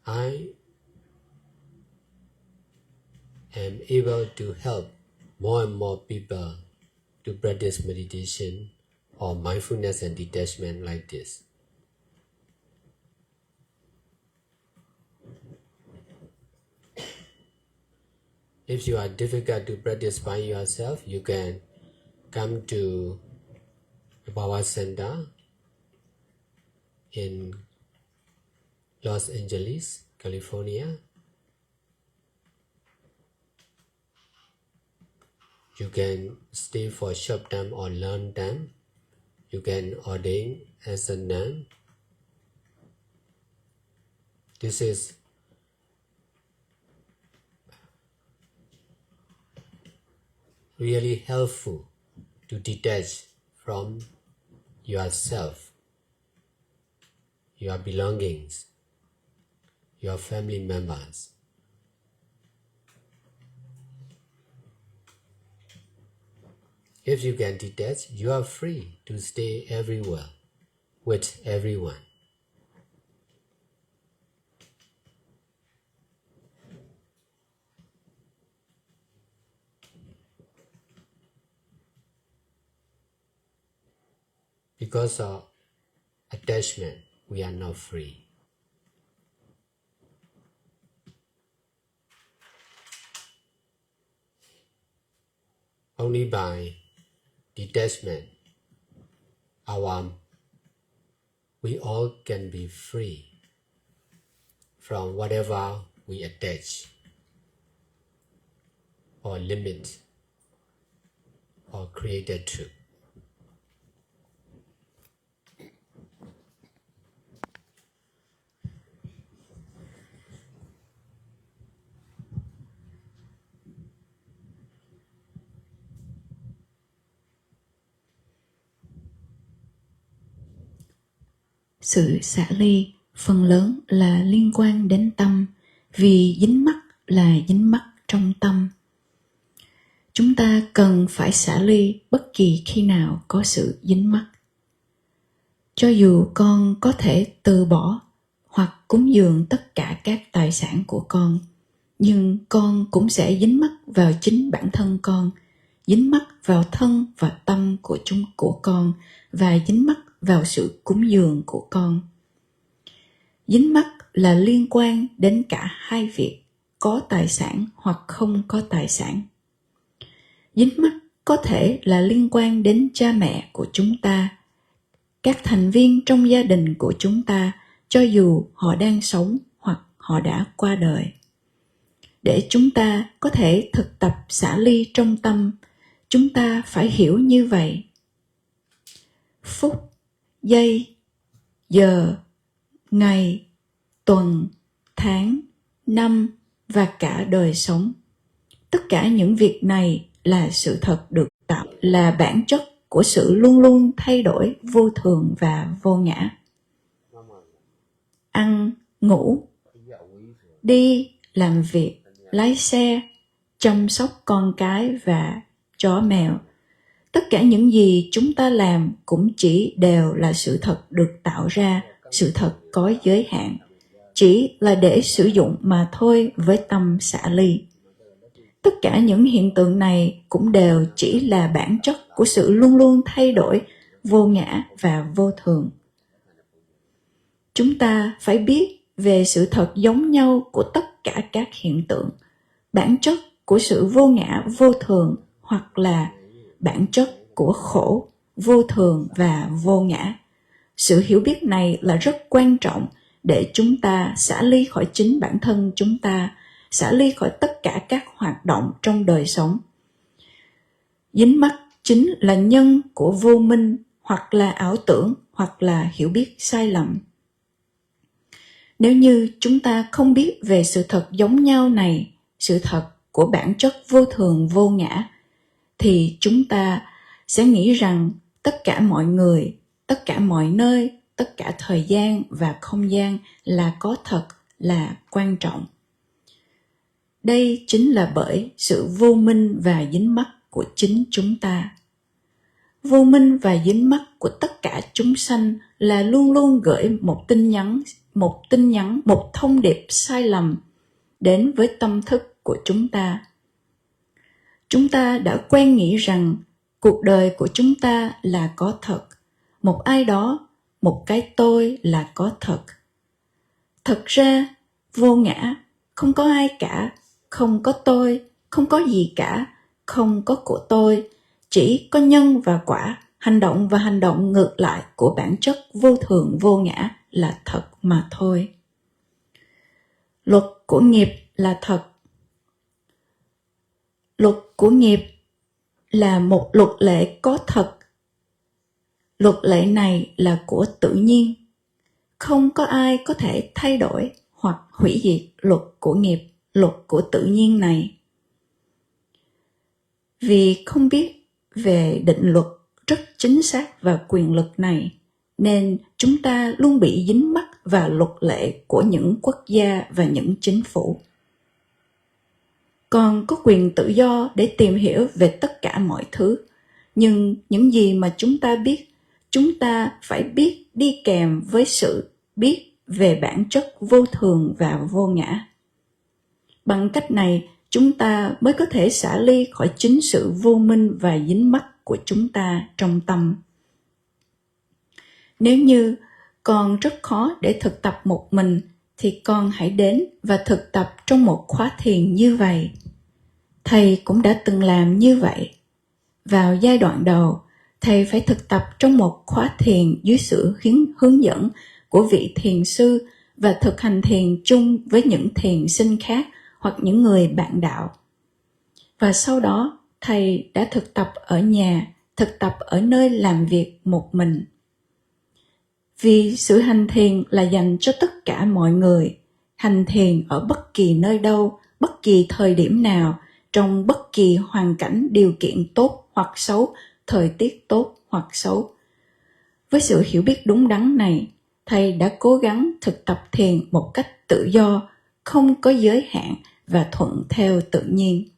I am able to help more and more people to practice meditation or mindfulness and detachment like this. If you are difficult to practice by yourself, you can come to the Power Center in Los Angeles, California. You can stay for a short time or long time. You can ordain as a nun. This is really helpful to detach from yourself, your belongings, your family members. If you can detach, you are free to stay everywhere with everyone. Because of attachment, we are not free. Only by detachment, we all can be free from whatever we attach or limit or created to. Sự xả ly phần lớn là liên quan đến tâm, vì dính mắc là dính mắc trong tâm. Chúng ta cần phải xả ly bất kỳ khi nào có sự dính mắc. Cho dù con có thể từ bỏ hoặc cúng dường tất cả các tài sản của con, nhưng con cũng sẽ dính mắc vào chính bản thân con, dính mắc vào thân và tâm của con và dính mắc vào sự cúng dường của con. Dính mắc là liên quan đến cả hai việc, có tài sản hoặc không có tài sản. Dính mắc có thể là liên quan đến cha mẹ của chúng ta, các thành viên trong gia đình của chúng ta, cho dù họ đang sống hoặc họ đã qua đời. Để chúng ta có thể thực tập xả ly trong tâm, chúng ta phải hiểu như vậy. Phút, giây, giờ, ngày, tuần, tháng, năm và cả đời sống. Tất cả những việc này là sự thật được tạo, là bản chất của sự luôn luôn thay đổi, vô thường và vô ngã. Ăn, ngủ, đi, làm việc, lái xe, chăm sóc con cái và chó mèo. Tất cả những gì chúng ta làm cũng chỉ đều là sự thật được tạo ra, sự thật có giới hạn, chỉ là để sử dụng mà thôi với tâm xả ly. Tất cả những hiện tượng này cũng đều chỉ là bản chất của sự luôn luôn thay đổi, vô ngã và vô thường. Chúng ta phải biết về sự thật giống nhau của tất cả các hiện tượng, bản chất của sự vô ngã vô thường, hoặc là bản chất của khổ, vô thường và vô ngã. Sự hiểu biết này là rất quan trọng để chúng ta xả ly khỏi chính bản thân chúng ta, xả ly khỏi tất cả các hoạt động trong đời sống. Dính mắc chính là nhân của vô minh, hoặc là ảo tưởng, hoặc là hiểu biết sai lầm. Nếu như chúng ta không biết về sự thật giống nhau này, sự thật của bản chất vô thường vô ngã, thì chúng ta sẽ nghĩ rằng tất cả mọi người, tất cả mọi nơi, tất cả thời gian và không gian là có thật, là quan trọng. Đây chính là bởi sự vô minh và dính mắc của chính chúng ta. Vô minh và dính mắc của tất cả chúng sanh là luôn luôn gửi một tin nhắn, một thông điệp sai lầm đến với tâm thức của chúng ta. Chúng ta đã quen nghĩ rằng cuộc đời của chúng ta là có thật, một ai đó, một cái tôi là có thật. Thật ra, vô ngã, không có ai cả, không có tôi, không có gì cả, không có của tôi, chỉ có nhân và quả, hành động và hành động ngược lại của bản chất vô thường vô ngã là thật mà thôi. Luật của nghiệp là thật. Luật của nghiệp là một luật lệ có thật. Luật lệ này là của tự nhiên. Không có ai có thể thay đổi hoặc hủy diệt luật của nghiệp, luật của tự nhiên này. Vì không biết về định luật rất chính xác và quyền lực này, nên chúng ta luôn bị dính mắc vào luật lệ của những quốc gia và những chính phủ. Còn có quyền tự do để tìm hiểu về tất cả mọi thứ, nhưng những gì mà chúng ta biết, chúng ta phải biết đi kèm với sự biết về bản chất vô thường và vô ngã. Bằng cách này, chúng ta mới có thể xả ly khỏi chính sự vô minh và dính mắc của chúng ta trong tâm. Nếu như con rất khó để thực tập một mình, thì con hãy đến và thực tập trong một khóa thiền như vậy. Thầy cũng đã từng làm như vậy. Vào giai đoạn đầu, thầy phải thực tập trong một khóa thiền dưới sự hướng dẫn của vị thiền sư và thực hành thiền chung với những thiền sinh khác hoặc những người bạn đạo. Và sau đó, thầy đã thực tập ở nhà, thực tập ở nơi làm việc một mình. Vì sự hành thiền là dành cho tất cả mọi người, hành thiền ở bất kỳ nơi đâu, bất kỳ thời điểm nào, trong bất kỳ hoàn cảnh điều kiện tốt hoặc xấu, thời tiết tốt hoặc xấu. Với sự hiểu biết đúng đắn này, thầy đã cố gắng thực tập thiền một cách tự do, không có giới hạn và thuận theo tự nhiên.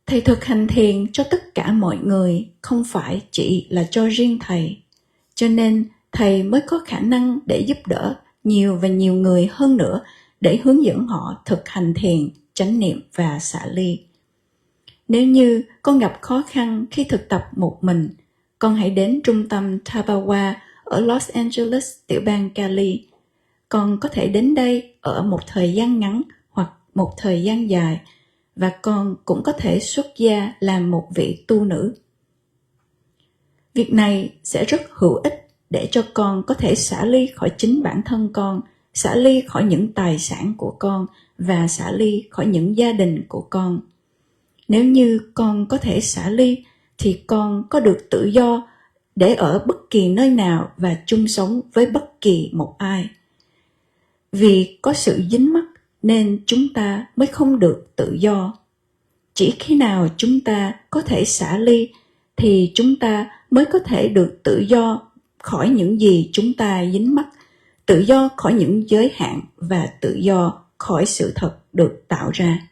Thầy thực hành thiền cho tất cả mọi người, không phải chỉ là cho riêng thầy. Cho nên thầy mới có khả năng để giúp đỡ nhiều và nhiều người hơn nữa để hướng dẫn họ thực hành thiền, chánh niệm và xả ly. Nếu như con gặp khó khăn khi thực tập một mình, con hãy đến trung tâm Tabawa ở Los Angeles, tiểu bang Cali. Con có thể đến đây ở một thời gian ngắn hoặc một thời gian dài, và con cũng có thể xuất gia làm một vị tu nữ. Việc này sẽ rất hữu ích để cho con có thể xả ly khỏi chính bản thân con, xả ly khỏi những tài sản của con và xả ly khỏi những gia đình của con. Nếu như con có thể xả ly thì con có được tự do để ở bất kỳ nơi nào và chung sống với bất kỳ một ai. Vì có sự dính mắc nên chúng ta mới không được tự do. Chỉ khi nào chúng ta có thể xả ly thì chúng ta mới có thể được tự do khỏi những gì chúng ta dính mắc, tự do khỏi những giới hạn và tự do khỏi sự thật được tạo ra.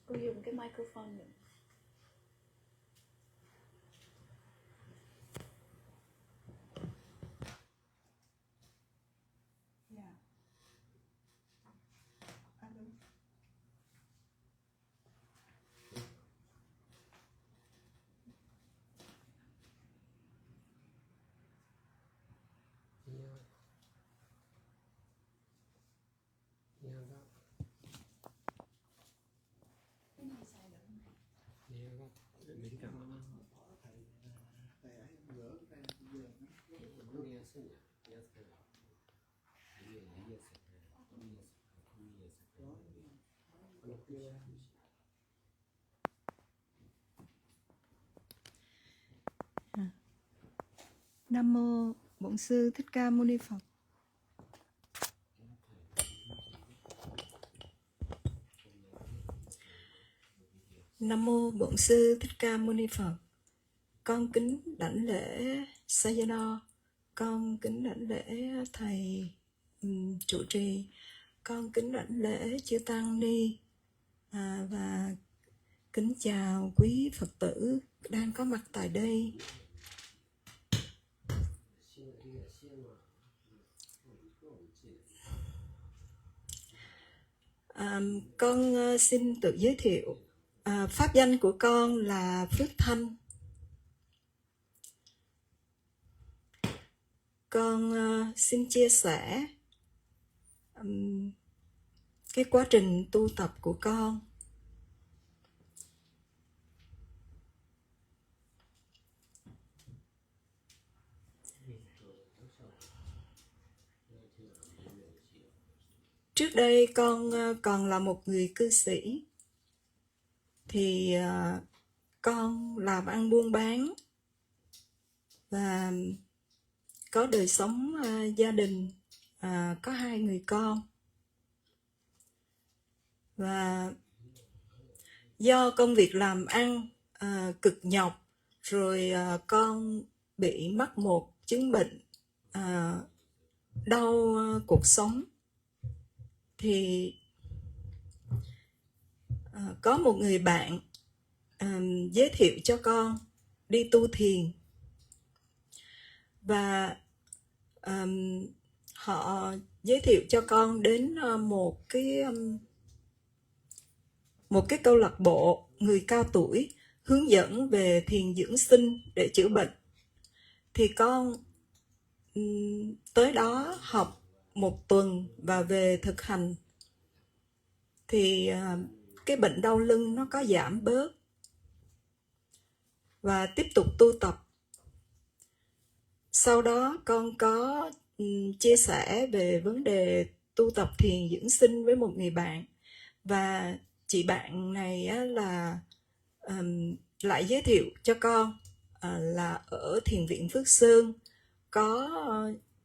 Cô dùng cái microphone nữa. Nam mô Bổn sư Thích Ca Mâu Ni Phật. Nam mô Bổn sư Thích Ca Mâu Ni Phật. Con kính đảnh lễ Sayadaw, con kính đảnh lễ thầy trụ trì, con kính đảnh lễ chư tăng ni và kính chào quý Phật tử đang có mặt tại đây. Con xin tự giới thiệu. Pháp danh của con là Phước Thanh. Con xin chia sẻ cái quá trình tu tập của con. Trước đây con còn là một người cư sĩ, thì con làm ăn buôn bán và có đời sống gia đình, có 2 người con. Và do công việc làm ăn cực nhọc, rồi con bị mắc một chứng bệnh đau cuộc sống. Thì có một người bạn giới thiệu cho con đi tu thiền. Và họ giới thiệu cho con đến một cái câu lạc bộ người cao tuổi hướng dẫn về thiền dưỡng sinh để chữa bệnh. Thì con tới đó học 1 tuần và về thực hành. Thì cái bệnh đau lưng nó có giảm bớt. Và tiếp tục tu tập. Sau đó con có chia sẻ về vấn đề tu tập thiền dưỡng sinh với một người bạn. Và chị bạn này là lại giới thiệu cho con là ở Thiền viện Phước Sơn có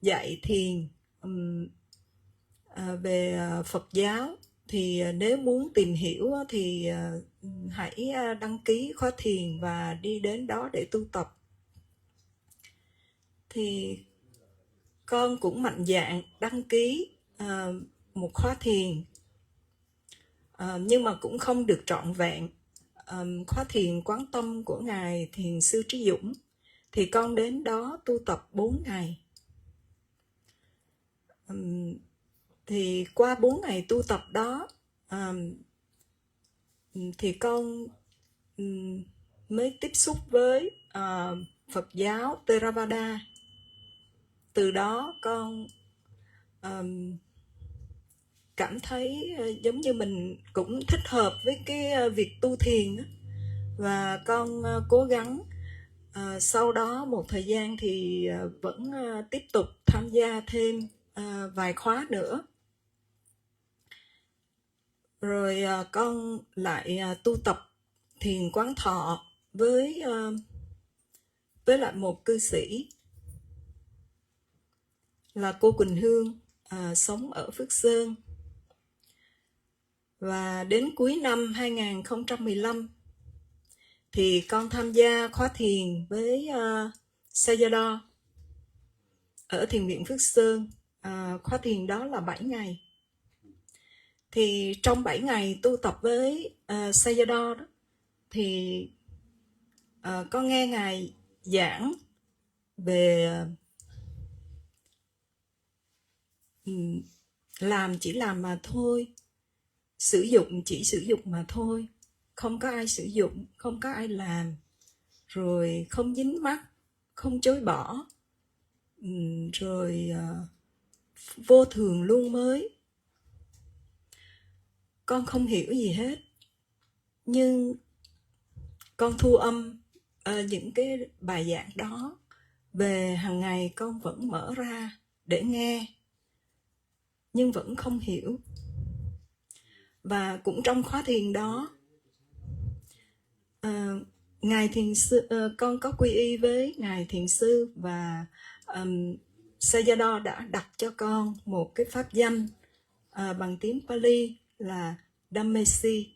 dạy thiền về Phật giáo. Thì nếu muốn tìm hiểu thì hãy đăng ký khóa thiền và đi đến đó để tu tập. Thì con cũng mạnh dạn đăng ký một khóa thiền, nhưng mà cũng không được trọn vẹn. Khóa thiền Quán Tâm của Ngài Thiền sư Trí Dũng, thì con đến đó tu tập 4 ngày. Thì qua 4 ngày tu tập đó thì con mới tiếp xúc với Phật giáo Theravada. Từ đó con cảm thấy giống như mình cũng thích hợp với cái việc tu thiền á. Và con cố gắng. Sau đó một thời gian thì vẫn tiếp tục tham gia thêm vài khóa nữa. Rồi con lại tu tập thiền quán thọ với lại một cư sĩ là cô Quỳnh Hương, sống ở Phước Sơn. Và đến cuối năm 2015 thì con tham gia khóa thiền với Sayadaw ở thiền viện Phước Sơn. Khóa thiền đó là 7 ngày. Thì trong 7 ngày tu tập với Sayadaw đó, thì con nghe Ngài giảng về làm chỉ làm mà thôi, sử dụng chỉ sử dụng mà thôi, không có ai sử dụng, không có ai làm, rồi không dính mắc, không chối bỏ, rồi vô thường luôn mới. Con không hiểu gì hết, nhưng con thu âm những cái bài giảng đó về hàng ngày, con vẫn mở ra để nghe, nhưng vẫn không hiểu. Và cũng trong khóa thiền đó, Ngài Thiền Sư, con có quy y với Ngài Thiền Sư, và Sayadaw đã đặt cho con một cái pháp danh bằng tiếng Pali là Dhammesi.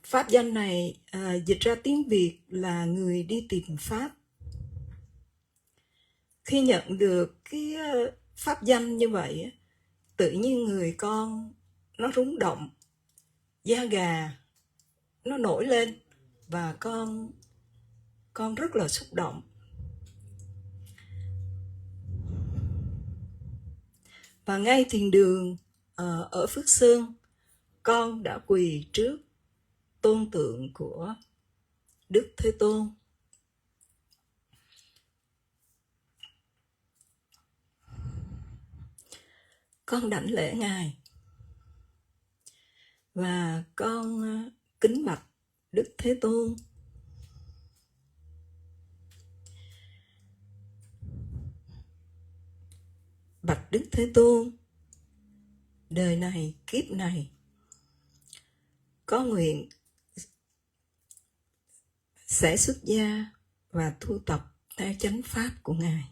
Pháp danh này dịch ra tiếng Việt là người đi tìm Pháp. Khi nhận được cái pháp danh như vậy, tự nhiên người con nó rung động, da gà nó nổi lên, và con rất là xúc động. Và ngay thiền đường ở Phước Sơn, con đã quỳ trước tôn tượng của Đức Thế Tôn. Con đảnh lễ Ngài và con kính bạch Đức Thế Tôn. Bạch Đức Thế Tôn, đời này kiếp này có nguyện sẽ xuất gia và tu tập theo chánh pháp của Ngài.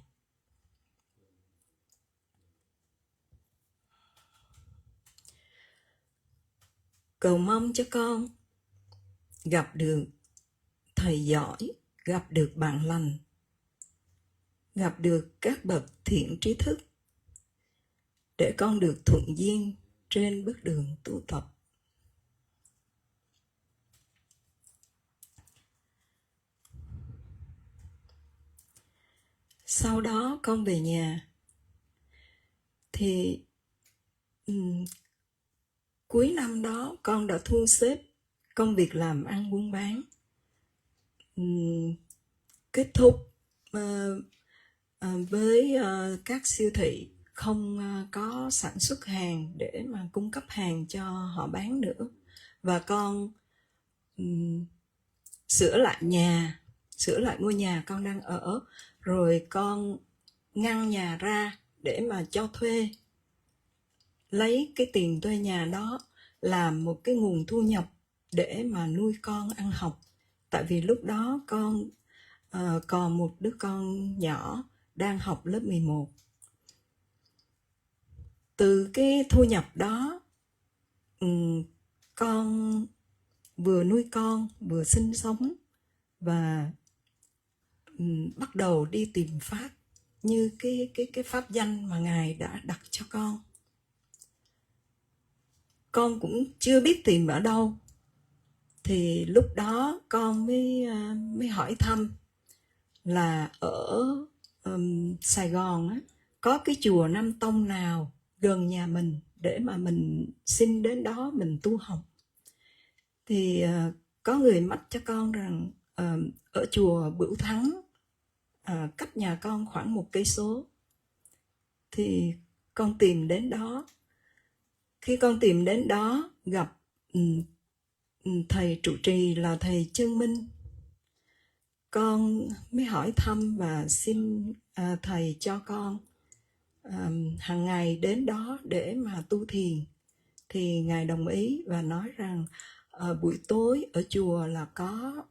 Cầu mong cho con gặp được thầy giỏi, gặp được bạn lành, gặp được các bậc thiện trí thức, để con được thuận duyên trên bước đường tu tập. Sau đó con về nhà thì cuối năm đó con đã thu xếp công việc làm ăn buôn bán, kết thúc với các siêu thị không có sản xuất hàng để mà cung cấp hàng cho họ bán nữa. Và con sửa lại ngôi nhà con đang ở, rồi con ngăn nhà ra để mà cho thuê, lấy cái tiền thuê nhà đó làm một cái nguồn thu nhập để mà nuôi con ăn học. Tại vì lúc đó con còn một đứa con nhỏ đang học lớp 11. Từ cái thu nhập đó, con vừa nuôi con, vừa sinh sống, và bắt đầu đi tìm Pháp như cái pháp danh mà Ngài đã đặt cho con. Con cũng chưa biết tìm ở đâu, thì lúc đó con mới hỏi thăm là ở Sài Gòn á, có cái chùa Nam Tông nào gần nhà mình để mà mình xin đến đó mình tu học. Thì có người mách cho con rằng ở chùa Bửu Thắng, cách nhà con khoảng 1 cây số. thì con tìm đến đó. Khi con tìm đến đó gặp thầy trụ trì là thầy Chân Minh, con mới hỏi thăm và xin thầy cho con hàng ngày đến đó để mà tu thiền. Thì ngài đồng ý và nói rằng buổi tối ở chùa là có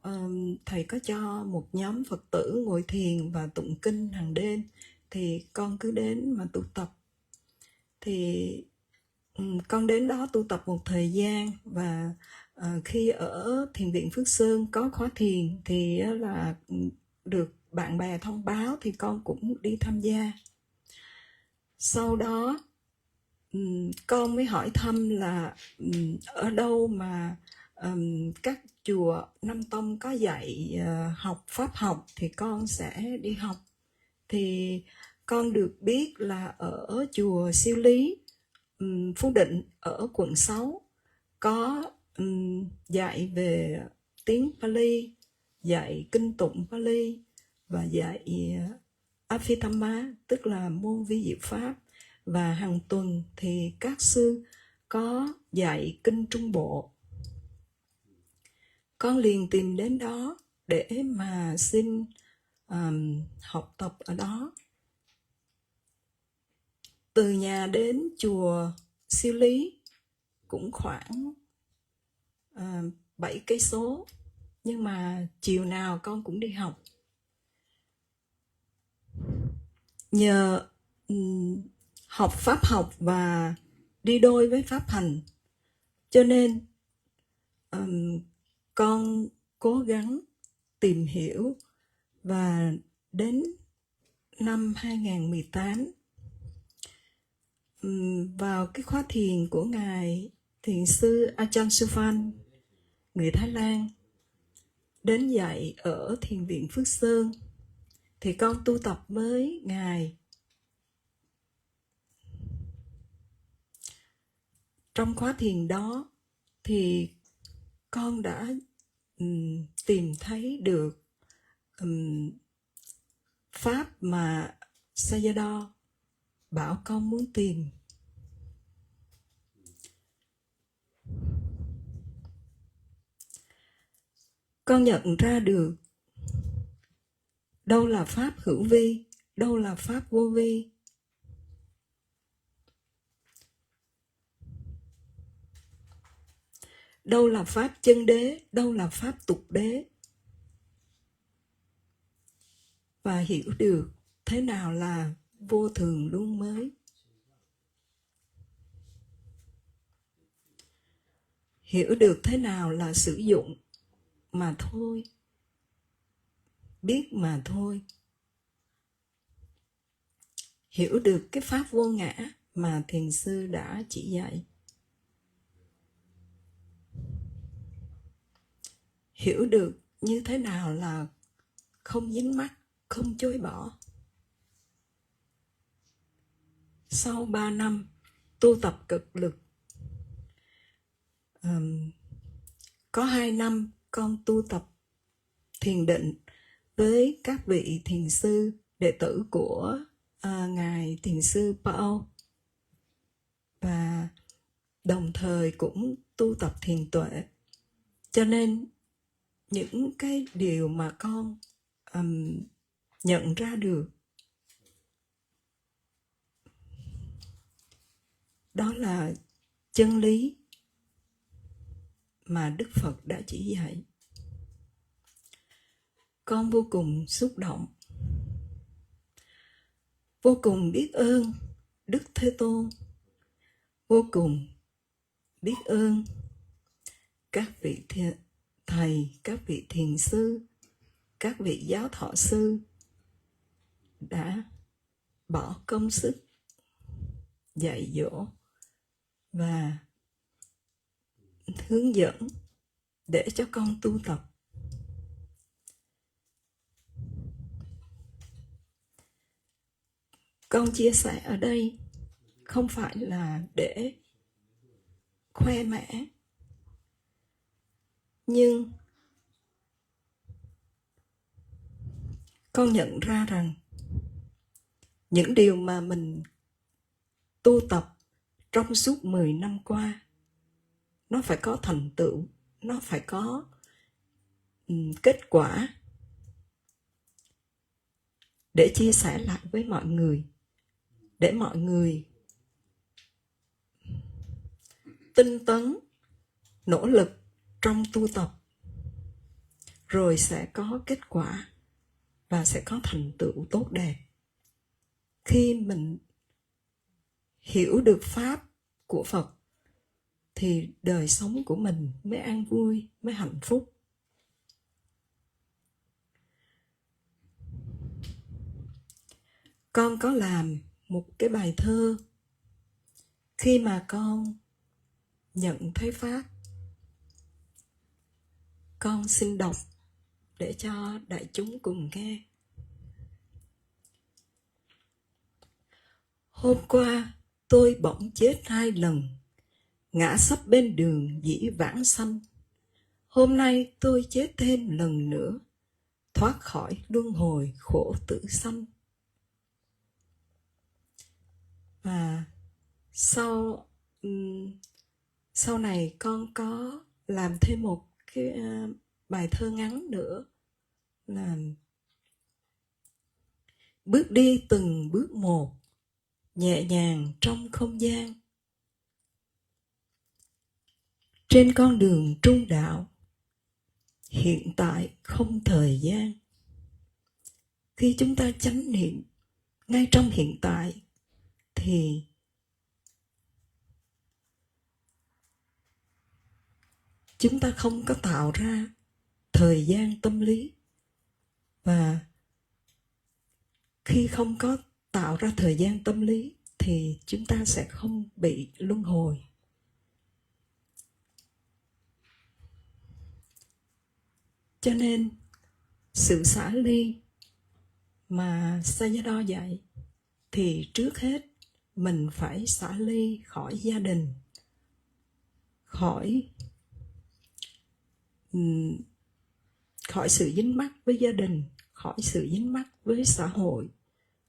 thầy có cho một nhóm Phật tử ngồi thiền và tụng kinh hàng đêm, thì con cứ đến mà tu tập. Thì con đến đó tu tập một thời gian, và khi ở thiền viện Phước Sơn có khóa thiền thì là được bạn bè thông báo thì con cũng đi tham gia. Sau đó con mới hỏi thăm là ở đâu mà các chùa Nam Tông có dạy học pháp học thì con sẽ đi học. Thì con được biết là ở chùa Siêu Lý Phú Định ở quận 6 có dạy về tiếng Pali, dạy kinh tụng Pali và dạy Abhidhamma, tức là môn vi diệu pháp. Và hàng tuần thì các sư có dạy kinh Trung Bộ. Con liền tìm đến đó để mà xin học tập ở đó. Từ nhà đến chùa Siêu Lý cũng khoảng 7 cây số, nhưng mà chiều nào con cũng đi học. Nhờ học pháp học và đi đôi với pháp hành, cho nên con cố gắng tìm hiểu, và đến năm 2018 vào cái khóa thiền của ngài thiền sư Ajahn Supham, người Thái Lan, đến dạy ở thiền viện Phước Sơn, thì con tu tập với ngài. Trong khóa thiền đó thì con đã tìm thấy được pháp mà Sayadaw bảo con muốn tìm. Con nhận ra được đâu là pháp hữu vi, đâu là pháp vô vi. Đâu là pháp chân đế, đâu là pháp tục đế. Và hiểu được thế nào là vô thường luôn mới. Hiểu được thế nào là sử dụng mà thôi, biết mà thôi. Hiểu được cái pháp vô ngã mà thiền sư đã chỉ dạy. Hiểu được như thế nào là không dính mắc, không chối bỏ. Sau 3 năm tu tập cực lực, có 2 năm con tu tập thiền định với các vị thiền sư đệ tử của ngài thiền sư Paul, và đồng thời cũng tu tập thiền tuệ. Cho nên những cái điều mà con nhận ra được đó là chân lý mà Đức Phật đã chỉ dạy. Con vô cùng xúc động, vô cùng biết ơn Đức Thế Tôn, vô cùng biết ơn các vị thầy, các vị thiền sư, các vị giáo thọ sư đã bỏ công sức dạy dỗ và hướng dẫn để cho con tu tập. Con chia sẻ ở đây không phải là để khoe mẽ, nhưng con nhận ra rằng những điều mà mình tu tập trong suốt 10 năm qua, nó phải có thành tựu, nó phải có kết quả để chia sẻ lại với mọi người, để mọi người tinh tấn, nỗ lực trong tu tập, rồi sẽ có kết quả và sẽ có thành tựu tốt đẹp. Khi mình hiểu được pháp của Phật thì đời sống của mình mới an vui, mới hạnh phúc. Con có làm một cái bài thơ khi mà con nhận thấy pháp. Con xin đọc để cho đại chúng cùng nghe. Hôm qua tôi bỗng chết 2 lần, ngã sấp bên đường dĩ vãng sanh. Hôm nay tôi chết thêm lần nữa, thoát khỏi luân hồi khổ tử sanh. Và sau này con có làm thêm một cái bài thơ ngắn nữa là: bước đi từng bước một, nhẹ nhàng trong không gian, trên con đường trung đạo, hiện tại không thời gian. Khi chúng ta chánh niệm ngay trong hiện tại thì chúng ta không có tạo ra thời gian tâm lý. Và khi không có tạo ra thời gian tâm lý thì chúng ta sẽ không bị luân hồi. Cho nên sự xả ly mà Sayadaw dạy thì trước hết mình phải xả ly khỏi gia đình, khỏi sự dính mắc với gia đình, khỏi sự dính mắc với xã hội,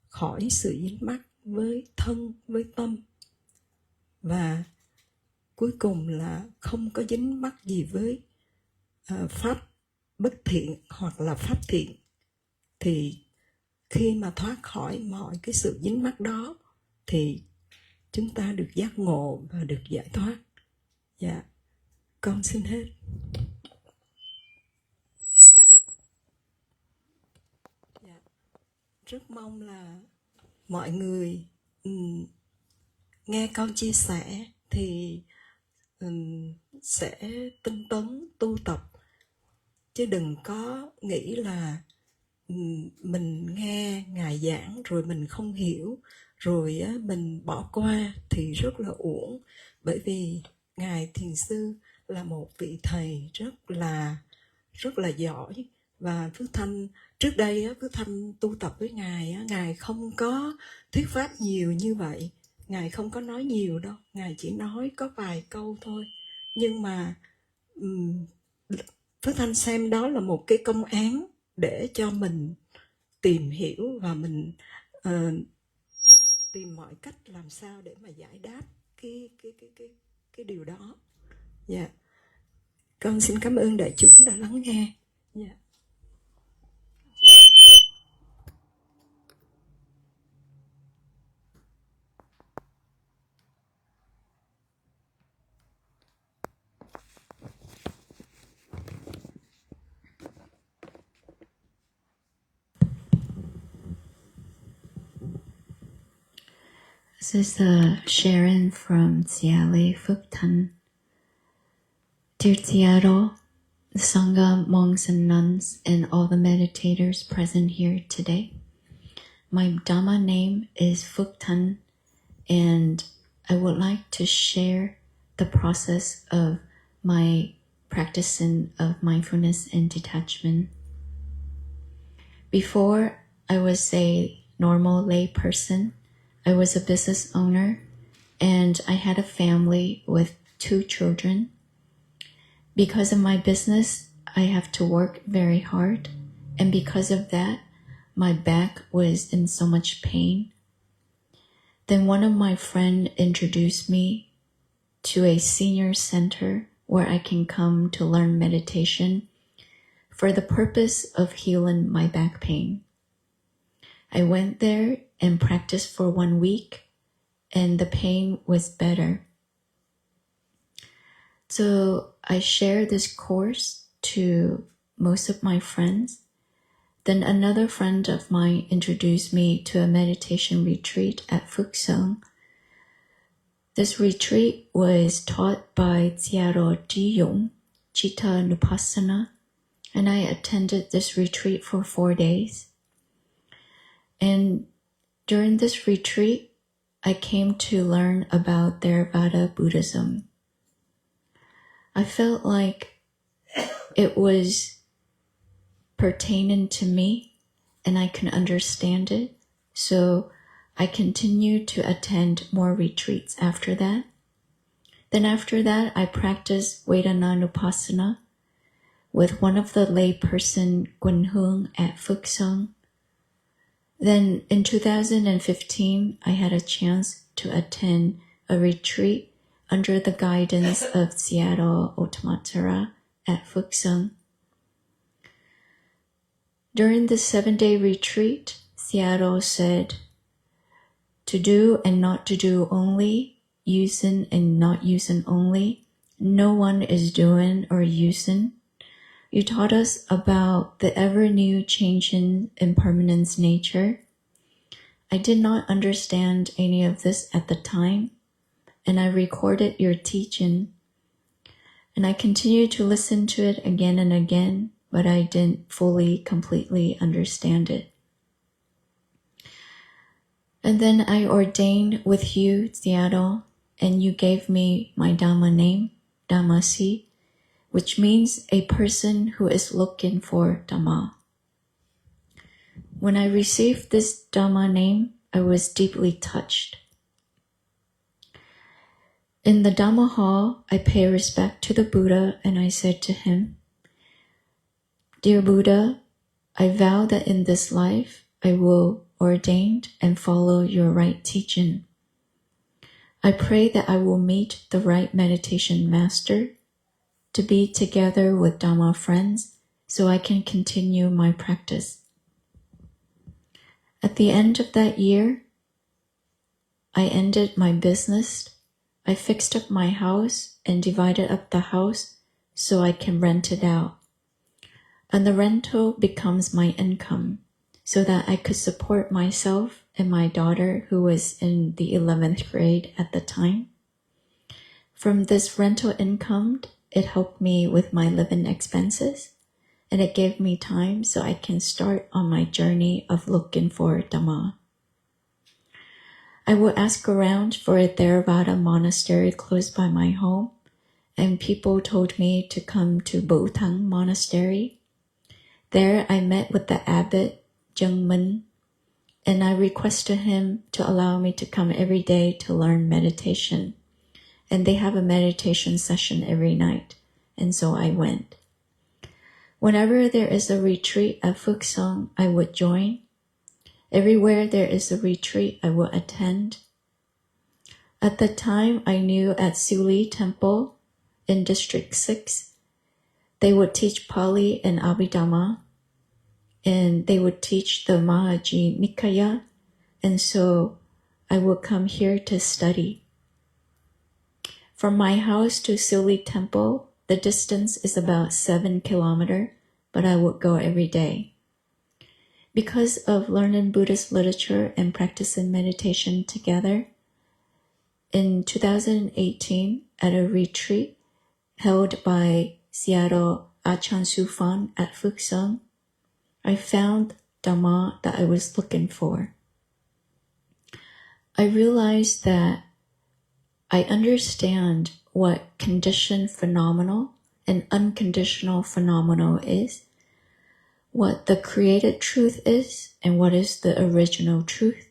khỏi sự dính mắc với thân, với tâm. Và cuối cùng là không có dính mắc gì với pháp bất thiện hoặc là pháp thiện. Thì khi mà thoát khỏi mọi cái sự dính mắc đó thì chúng ta được giác ngộ và được giải thoát. Dạ, con xin hết. Dạ, rất mong là mọi người nghe con chia sẻ thì sẽ tinh tấn tu tập, chứ đừng có nghĩ là mình nghe Ngài giảng rồi mình không hiểu, rồi mình bỏ qua thì rất là uổng. Bởi vì Ngài Thiền Sư là một vị thầy rất là giỏi. Và Phước Thanh trước đây Phước Thanh tu tập với Ngài, Ngài không có thuyết pháp nhiều như vậy, Ngài không có nói nhiều đâu, Ngài chỉ nói có vài câu thôi. Nhưng mà Phước Thanh xem đó là một cái công án để cho mình tìm hiểu và mình tìm mọi cách làm sao để mà giải đáp cái điều đó. Dạ, con xin cảm ơn đại chúng đã lắng nghe. Dạ. This is Sharon from Seattle, Phước Thanh. Dear Seattle, the Sangha, monks and nuns, and all the meditators present here today. My Dhamma name is Phước Thanh, and I would like to share the process of my practicing of mindfulness and detachment. Before I was a normal lay person, I was a business owner, and I had a family with 2 children. Because of my business, I have to work very hard, and because of that, my back was in so much pain. Then one of my friends introduced me to a senior center where I can come to learn meditation for the purpose of healing my back pain. I went there and practiced for 1 week, and the pain was better. So I shared this course to most of my friends. Then another friend of mine introduced me to a meditation retreat at Phước Sơn. This retreat was taught by Siaro Trí Dũng, Chitta Nupassana, and I attended this retreat for 4 days. And during this retreat, I came to learn about Theravada Buddhism. I felt like it was pertaining to me and I can understand it. So I continued to attend more retreats after that. Then after that, I practiced Vedananupassana with one of the lay person, Quỳnh Hương, at Phước Sơn. Then in 2015, I had a chance to attend a retreat under the guidance of Seattle Ottamattara at Phước Sơn. During the 7-day retreat, Seattle said, to do and not to do only, using and not using only, no one is doing or using. You taught us about the ever-new changing impermanence nature. I did not understand any of this at the time, and I recorded your teaching. And I continued to listen to it again and again, but I didn't fully, completely understand it. And then I ordained with you, Seattle, and you gave me my Dhamma name, Dhammasi, which means a person who is looking for Dhamma. When I received this Dhamma name, I was deeply touched. In the Dhamma hall, I pay respect to the Buddha and I said to him, Dear Buddha, I vow that in this life I will ordain and follow your right teaching. I pray that I will meet the right meditation master, to be together with Dhamma friends so I can continue my practice. At the end of that year, I ended my business. I fixed up my house and divided up the house so I can rent it out. And the rental becomes my income so that I could support myself and my daughter who was in the 11th grade at the time. From this rental income, it helped me with my living expenses and it gave me time so I can start on my journey of looking for Dhamma. I would ask around for a Theravada monastery close by my home, and people told me to come to Bồ Thắng Monastery. There I met with the abbot, Jung Min, and I requested him to allow me to come every day to learn meditation. And they have a meditation session every night, and so I went. Whenever there is a retreat at Phước Sơn, I would join. Everywhere there is a retreat, I would attend. At the time, I knew at Suli Temple in District 6, they would teach Pali and Abhidhamma, and they would teach the Mahāji Nikaya, and so I would come here to study. From my house to Suli Temple, the distance is about 7 kilometers, but I would go every day. Because of learning Buddhist literature and practicing meditation together, in 2018, at a retreat held by Seattle Achan Sufan at Phước Sơn, I found Dhamma that I was looking for. I realized that I understand what conditioned phenomenal and unconditional phenomenal is, what the created truth is, and what is the original truth.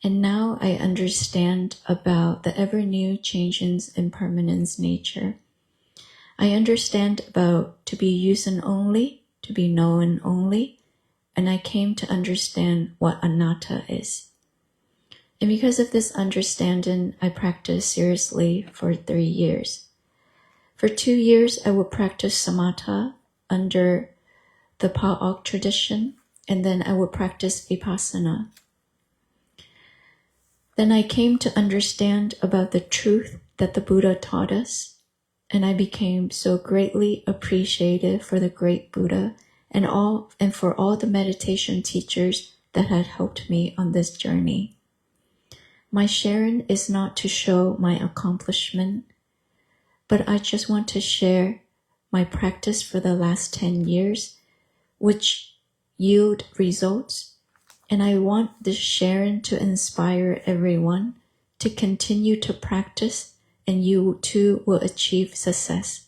And now I understand about the ever-new changes and impermanence nature. I understand about to be using only, to be known only, and I came to understand what anatta is. And because of this understanding, I practiced seriously for 3 years. For 2 years, I would practice samatha under the Pa-Auk tradition, and then I would practice vipassana. Then I came to understand about the truth that the Buddha taught us, and I became so greatly appreciative for the great Buddha and for all the meditation teachers that had helped me on this journey. My sharing is not to show my accomplishment, but I just want to share my practice for the last 10 years, which yield results. And I want this sharing to inspire everyone to continue to practice, and you too will achieve success.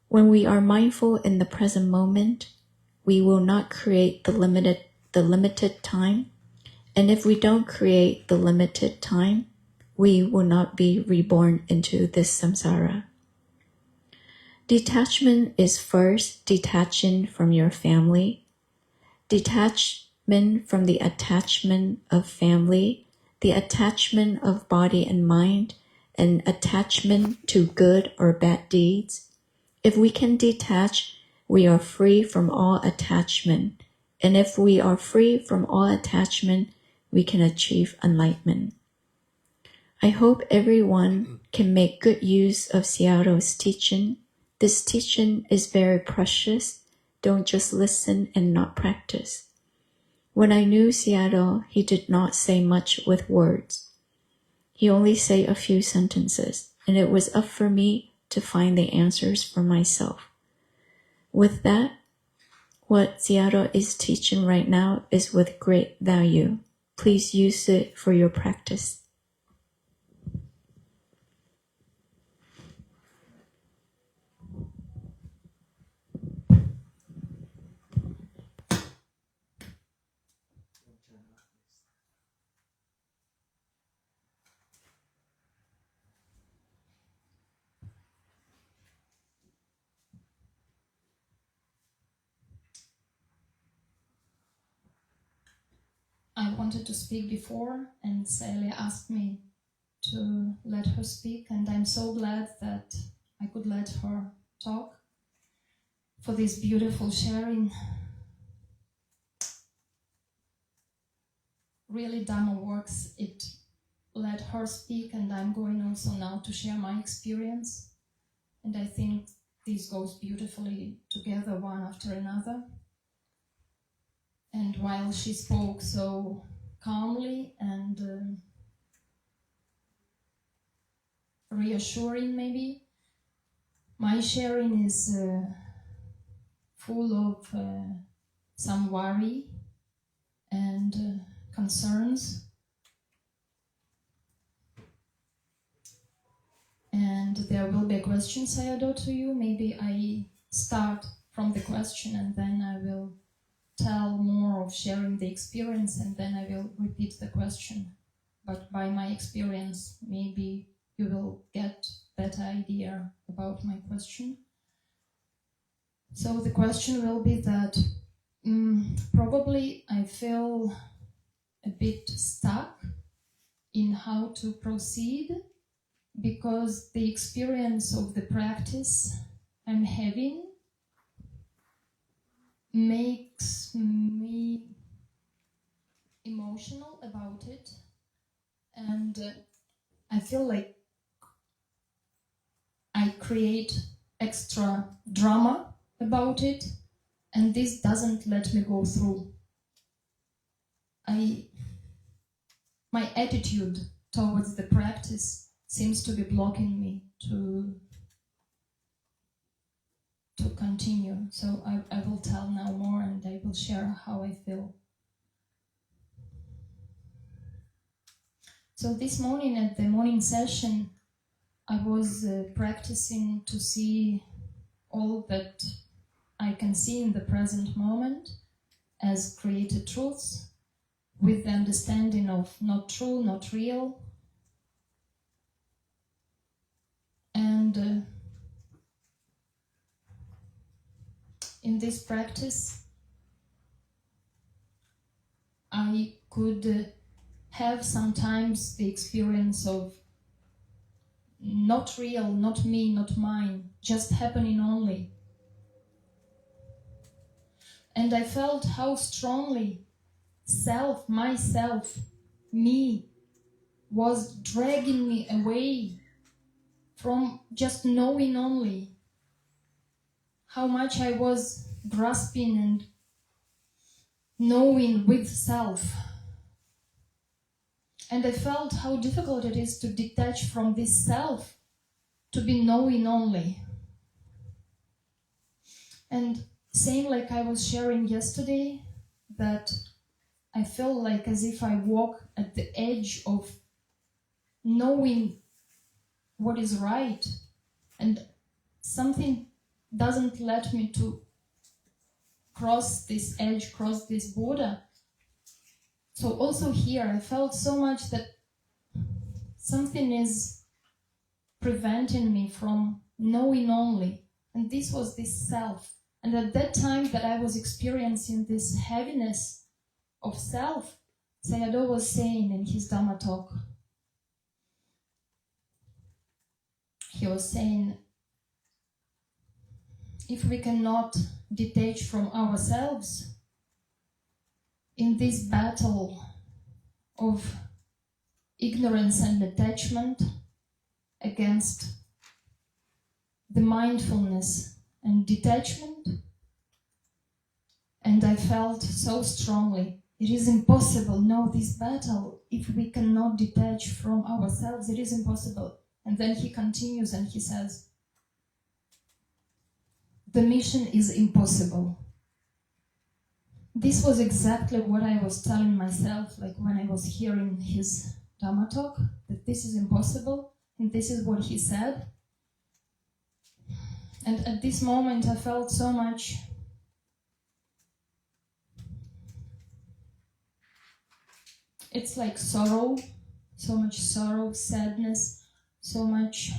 When we are mindful in the present moment, we will not create the limited time. And if we don't create the limited time, we will not be reborn into this samsara. Detachment is first detaching from your family, detachment from the attachment of family, the attachment of body and mind, and attachment to good or bad deeds. If we can detach, we are free from all attachment. And if we are free from all attachment, we can achieve enlightenment. I hope everyone can make good use of Sayadaw's teaching. This teaching is very precious. Don't just listen and not practice. When I knew Sayadaw, he did not say much with words. He only said a few sentences, and it was up for me to find the answers for myself. With that, what Sayadaw is teaching right now is with great value. Please use it for your practice. I wanted to speak before, and Celia asked me to let her speak, and I'm so glad that I could let her talk for this beautiful sharing. Really, Dhamma works. It let her speak, and I'm going also now to share my experience. And I think this goes beautifully together, one after another. And while she spoke so calmly and reassuring, maybe, my sharing is full of some worry and concerns. And there will be a question, Sayadaw, to you. Maybe I start from the question and then I will tell more of sharing the experience, and then I will repeat the question. But by my experience, maybe you will get better idea about my question. So the question will be that probably I feel a bit stuck in how to proceed, because the experience of the practice I'm having makes me emotional about it, and I feel like I create extra drama about it, and this doesn't let me go through. My attitude towards the practice seems to be blocking me to continue. So I will tell now more, and I will share how I feel. So this morning at the morning session, I was practicing to see all that I can see in the present moment as created truths, with the understanding of not true, not real. And in this practice, I could have sometimes the experience of not real, not me, not mine, just happening only. And I felt how strongly self, myself, me, was dragging me away from just knowing only. How much I was grasping and knowing with self. And I felt how difficult it is to detach from this self, to be knowing only. And same like I was sharing yesterday, that I feel like as if I walk at the edge of knowing what is right, and something doesn't let me to cross this edge, cross this border. So also here I felt so much that something is preventing me from knowing only, and this was this self. And at that time that I was experiencing this heaviness of self, Sayadaw was saying in his Dhamma talk, he was saying, if we cannot detach from ourselves in this battle of ignorance and attachment against the mindfulness and detachment, and I felt so strongly, it is impossible, no, this battle, if we cannot detach from ourselves, it is impossible. And then he continues and he says, the mission is impossible. This was exactly what I was telling myself, like when I was hearing his Dhamma talk, that this is impossible, and this is what he said. And at this moment I felt so much it's like sorrow, so much sorrow, sadness, so much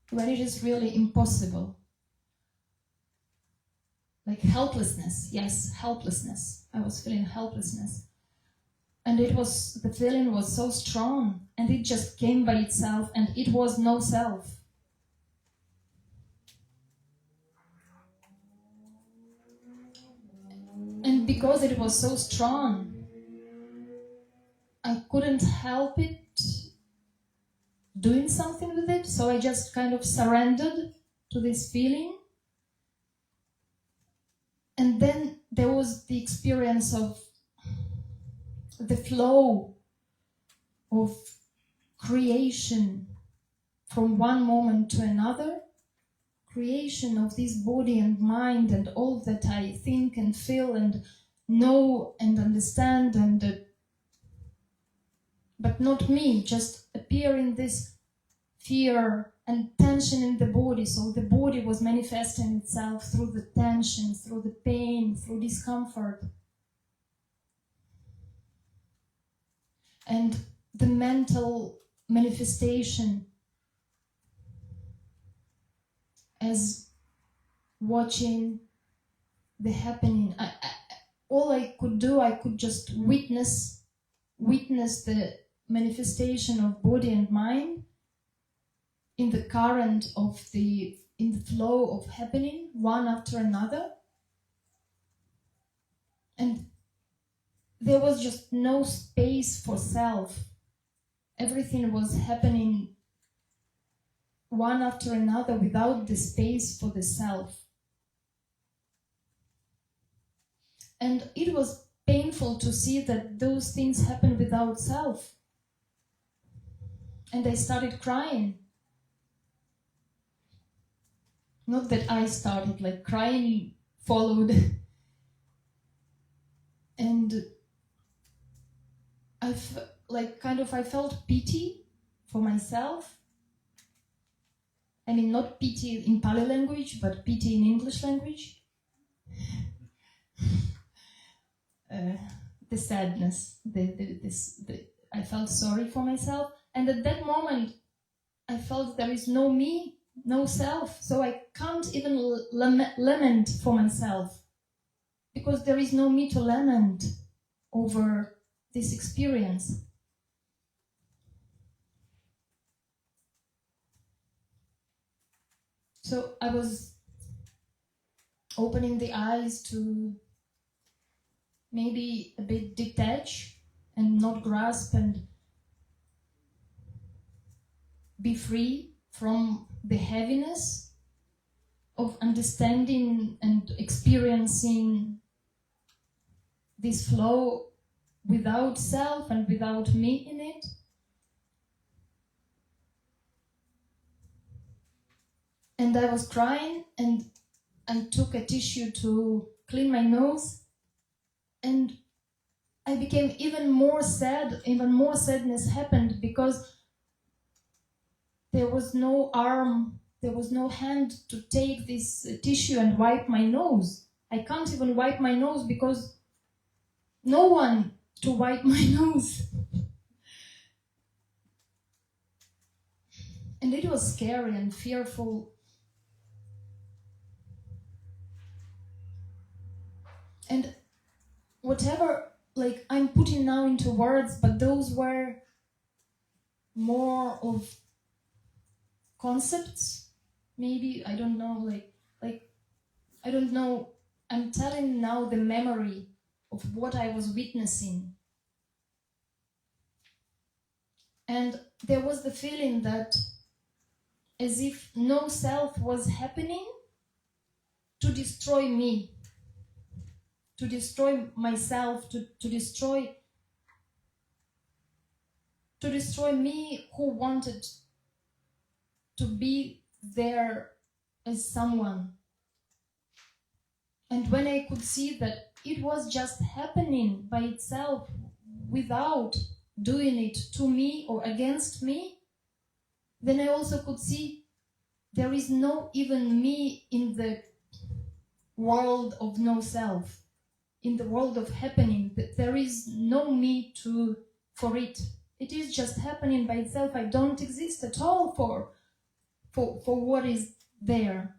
when it is really impossible. Like helplessness, yes, helplessness. I was feeling helplessness. And the feeling was so strong, and it just came by itself, and it was no self. And because it was so strong, I couldn't help it doing something with it, so I just kind of surrendered to this feeling. And then there was the experience of the flow of creation from one moment to another, creation of this body and mind and all that I think and feel and know and understand, but not me, just appearing this fear and tension in the body. So the body was manifesting itself through the tension, through the pain, through discomfort. And the mental manifestation as watching the happening. All I could do, I could just witness the manifestation of body and mind in the current of in the flow of happening, one after another. And there was just no space for self. Everything was happening one after another without the space for the self. And it was painful to see that those things happen without self. And I started crying. Not that I started, like crying followed. And I felt pity for myself. I mean, not pity in Pali language, but pity in English language. The sadness, I felt sorry for myself. And at that moment, I felt there is no me no self. So I can't even lament for myself, because there is no me to lament over this experience. So I was opening the eyes to maybe a bit detach and not grasp and be free from the heaviness of understanding and experiencing this flow without self and without me in it. And I was crying, and I took a tissue to clean my nose, and I became even more sad. Even more sadness happened, because there was no arm, there was no hand to take this tissue and wipe my nose. I can't even wipe my nose because no one to wipe my nose. And it was scary and fearful. And whatever, like, I'm putting now into words, but those were more of concepts, maybe, I don't know, like I don't know. I'm telling now the memory of what I was witnessing. And there was the feeling that as if no self was happening to destroy me, to destroy myself, to destroy me, who wanted to be there as someone. And when I could see that it was just happening by itself without doing it to me or against me, then I also could see there is no even me in the world of no self, in the world of happening. There is no me for it. It is just happening by itself. I don't exist at all for what is there.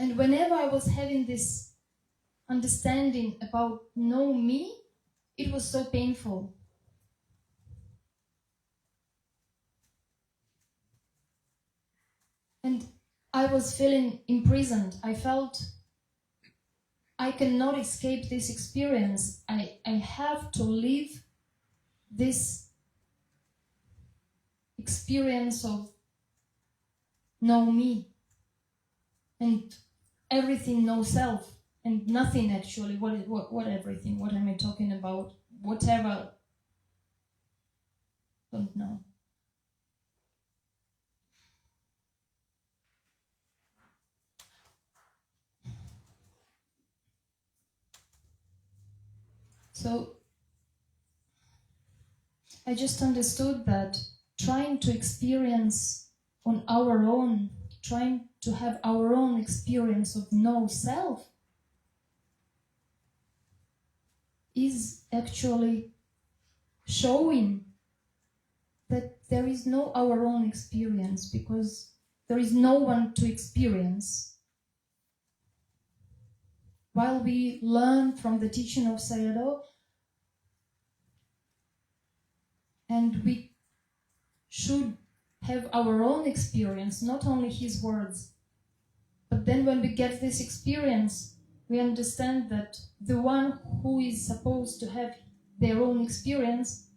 And whenever I was having this understanding about no me, it was so painful. And I was feeling imprisoned. I felt I cannot escape this experience. I have to live this experience of no me and everything no self and nothing actually. What everything? What am I talking about? Whatever. Don't know. So I just understood that trying to experience on our own, trying to have our own experience of no self is actually showing that there is no our own experience, because there is no one to experience. While we learn from the teaching of Sayadaw, and we should have our own experience, not only his words, but then when we get this experience, we understand that the one who is supposed to have their own experience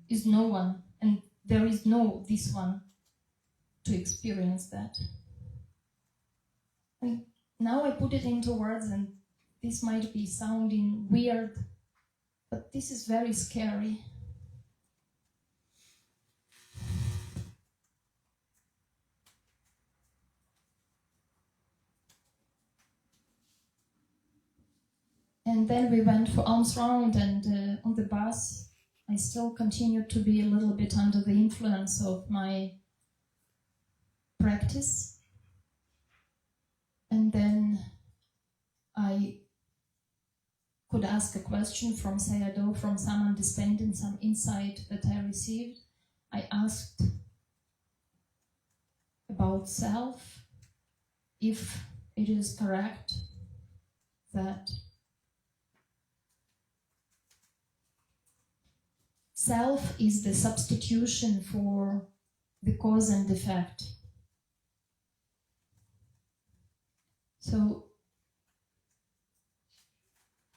is no one, and there is no this one to experience that. And now I put it into words, and this might be sounding weird, but this is very scary. And then we went for alms round, and on the bus, I still continued to be a little bit under the influence of my practice. And then I could ask a question from Sayadaw, from some understanding, some insight that I received. I asked about self, if it is correct that self is the substitution for the cause and effect. So,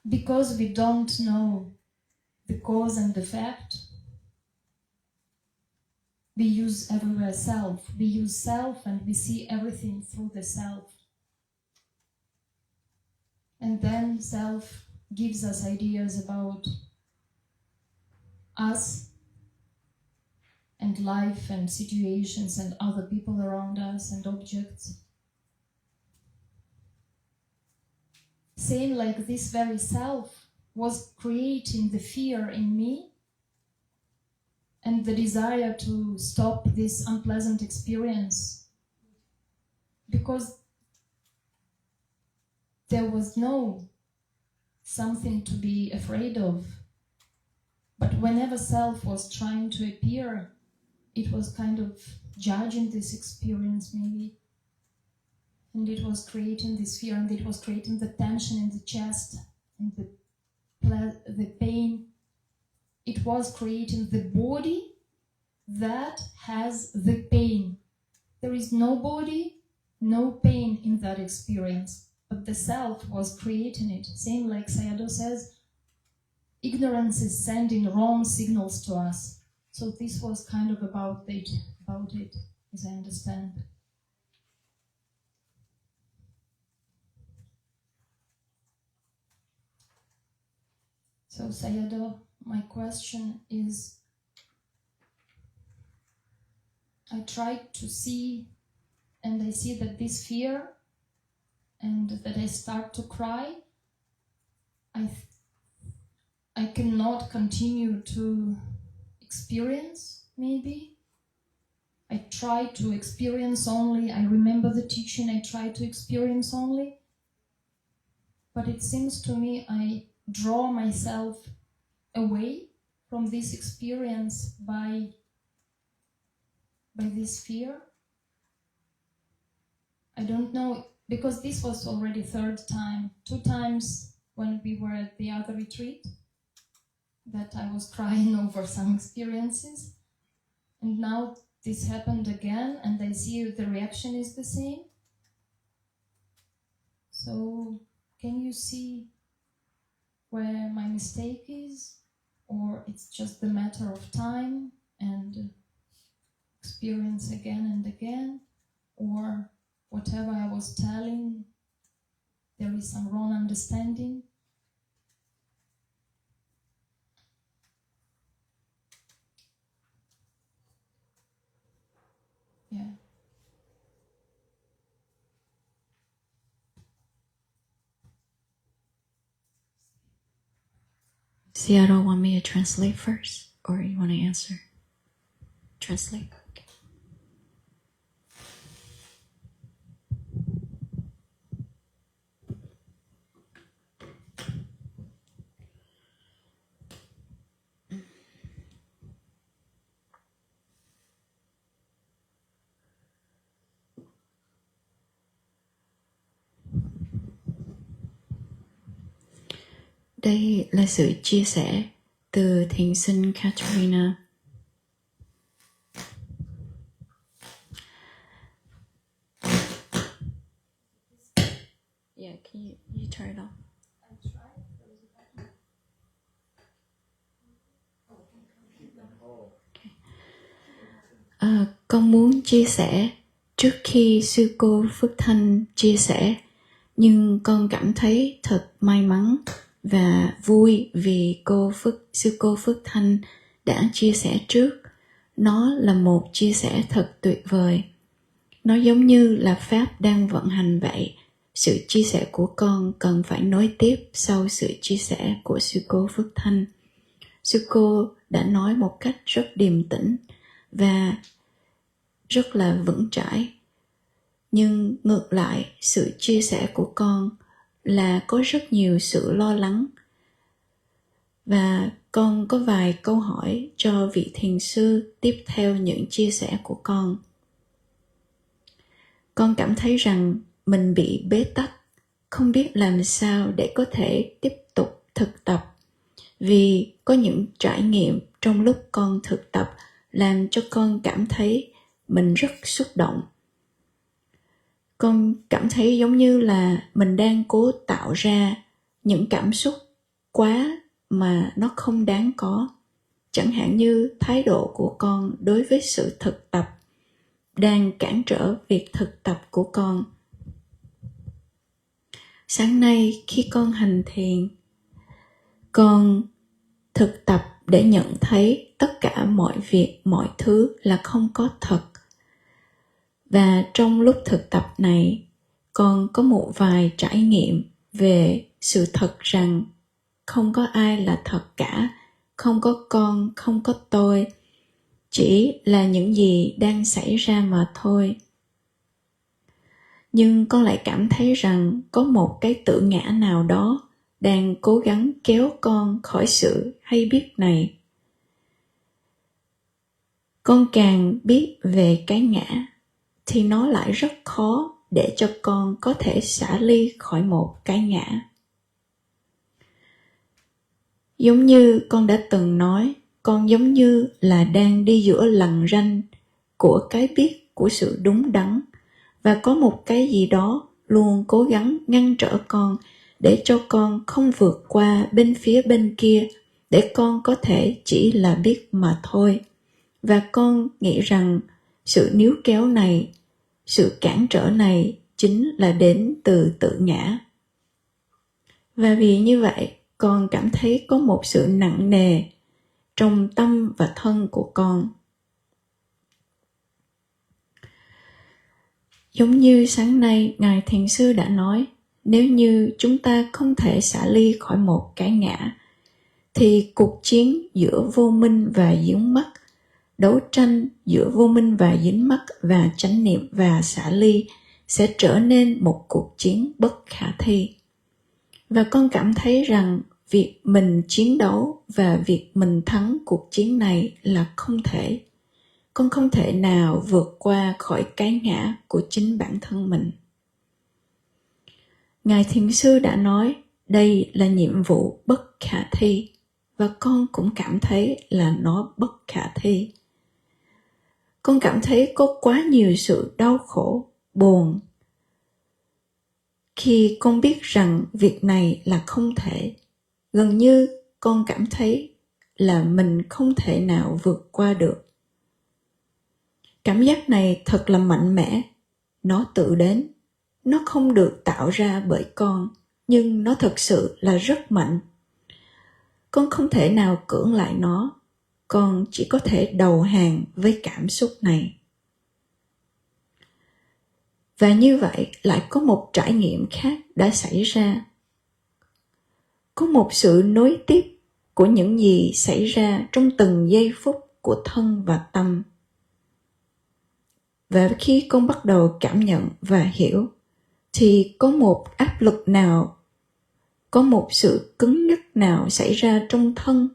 because we don't know the cause and effect, we use everywhere self. We use self and we see everything through the self. And then self gives us ideas about us and life and situations and other people around us and objects. Same like this very self was creating the fear in me and the desire to stop this unpleasant experience, because there was no something to be afraid of. But whenever self was trying to appear, it was kind of judging this experience maybe, and it was creating this fear, and it was creating the tension in the chest and the pain. It was creating the body that has the pain. There is no body, no pain in that experience, but the self was creating it. Same like Sayadaw says, ignorance is sending wrong signals to us. So this was kind of about it, as I understand. So Sayadaw, my question is, I tried to see, and I see that this fear, and that I start to cry, I cannot continue to experience, maybe. I try to experience only, I remember the teaching, I try to experience only, but it seems to me I draw myself away from this experience by this fear. I don't know, because this was already third time. 2 times when we were at the other retreat, that I was crying over some experiences. And now this happened again, and I see the reaction is the same. So, can you see where my mistake is? Or it's just the matter of time and experience again and again? Or whatever I was telling, there is some wrong understanding? Yeah. Sayadaw, want me to translate first, or you want to answer? Translate. Okay. Đây là sự chia sẻ từ thiền sinh Katerina. Yeah, can you turn it off? Okay. Con muốn chia sẻ trước khi sư cô Phước Thanh chia sẻ, nhưng con cảm thấy thật may mắn và vui vì sư cô Phước Thanh đã chia sẻ trước. Nó là một chia sẻ thật tuyệt vời. Nó giống như là Pháp đang vận hành vậy. Sự chia sẻ của con cần phải nối tiếp sau sự chia sẻ của sư cô Phước Thanh. Sư cô đã nói một cách rất điềm tĩnh và rất là vững chãi. Nhưng ngược lại, sự chia sẻ của con là có rất nhiều sự lo lắng. Và con có vài câu hỏi cho vị thiền sư tiếp theo những chia sẻ của con. Con cảm thấy rằng mình bị bế tắc, không biết làm sao để có thể tiếp tục thực tập, vì có những trải nghiệm trong lúc con thực tập làm cho con cảm thấy mình rất xúc động. Con cảm thấy giống như là mình đang cố tạo ra những cảm xúc quá mà nó không đáng có. Chẳng hạn như thái độ của con đối với sự thực tập đang cản trở việc thực tập của con. Sáng nay khi con hành thiền, con thực tập để nhận thấy tất cả mọi việc, mọi thứ là không có thật. Và trong lúc thực tập này, con có một vài trải nghiệm về sự thật rằng không có ai là thật cả, không có con, không có tôi, chỉ là những gì đang xảy ra mà thôi. Nhưng con lại cảm thấy rằng có một cái tự ngã nào đó đang cố gắng kéo con khỏi sự hay biết này. Con càng biết về cái ngã thì nó lại rất khó để cho con có thể xả ly khỏi một cái ngã. Giống như con đã từng nói, con giống như là đang đi giữa lằn ranh của cái biết của sự đúng đắn, và có một cái gì đó luôn cố gắng ngăn trở con để cho con không vượt qua bên phía bên kia, để con có thể chỉ là biết mà thôi. Và con nghĩ rằng sự níu kéo này, sự cản trở này chính là đến từ tự ngã. Và vì như vậy, con cảm thấy có một sự nặng nề trong tâm và thân của con. Giống như sáng nay Ngài Thiền Sư đã nói, nếu như chúng ta không thể xả ly khỏi một cái ngã, thì cuộc chiến giữa vô minh và dính mắc, đấu tranh giữa vô minh và dính mắc và chánh niệm và xả ly sẽ trở nên một cuộc chiến bất khả thi. Và con cảm thấy rằng việc mình chiến đấu và việc mình thắng cuộc chiến này là không thể. Con không thể nào vượt qua khỏi cái ngã của chính bản thân mình. Ngài Thiền Sư đã nói đây là nhiệm vụ bất khả thi, và con cũng cảm thấy là nó bất khả thi. Con cảm thấy có quá nhiều sự đau khổ, buồn khi con biết rằng việc này là không thể. Gần như con cảm thấy là mình không thể nào vượt qua được. Cảm giác này thật là mạnh mẽ. Nó tự đến. Nó không được tạo ra bởi con, nhưng nó thật sự là rất mạnh. Con không thể nào cưỡng lại nó. Con chỉ có thể đầu hàng với cảm xúc này. Và như vậy lại có một trải nghiệm khác đã xảy ra. Có một sự nối tiếp của những gì xảy ra trong từng giây phút của thân và tâm. Và khi con bắt đầu cảm nhận và hiểu, thì có một áp lực nào, có một sự cứng nhắc nào xảy ra trong thân.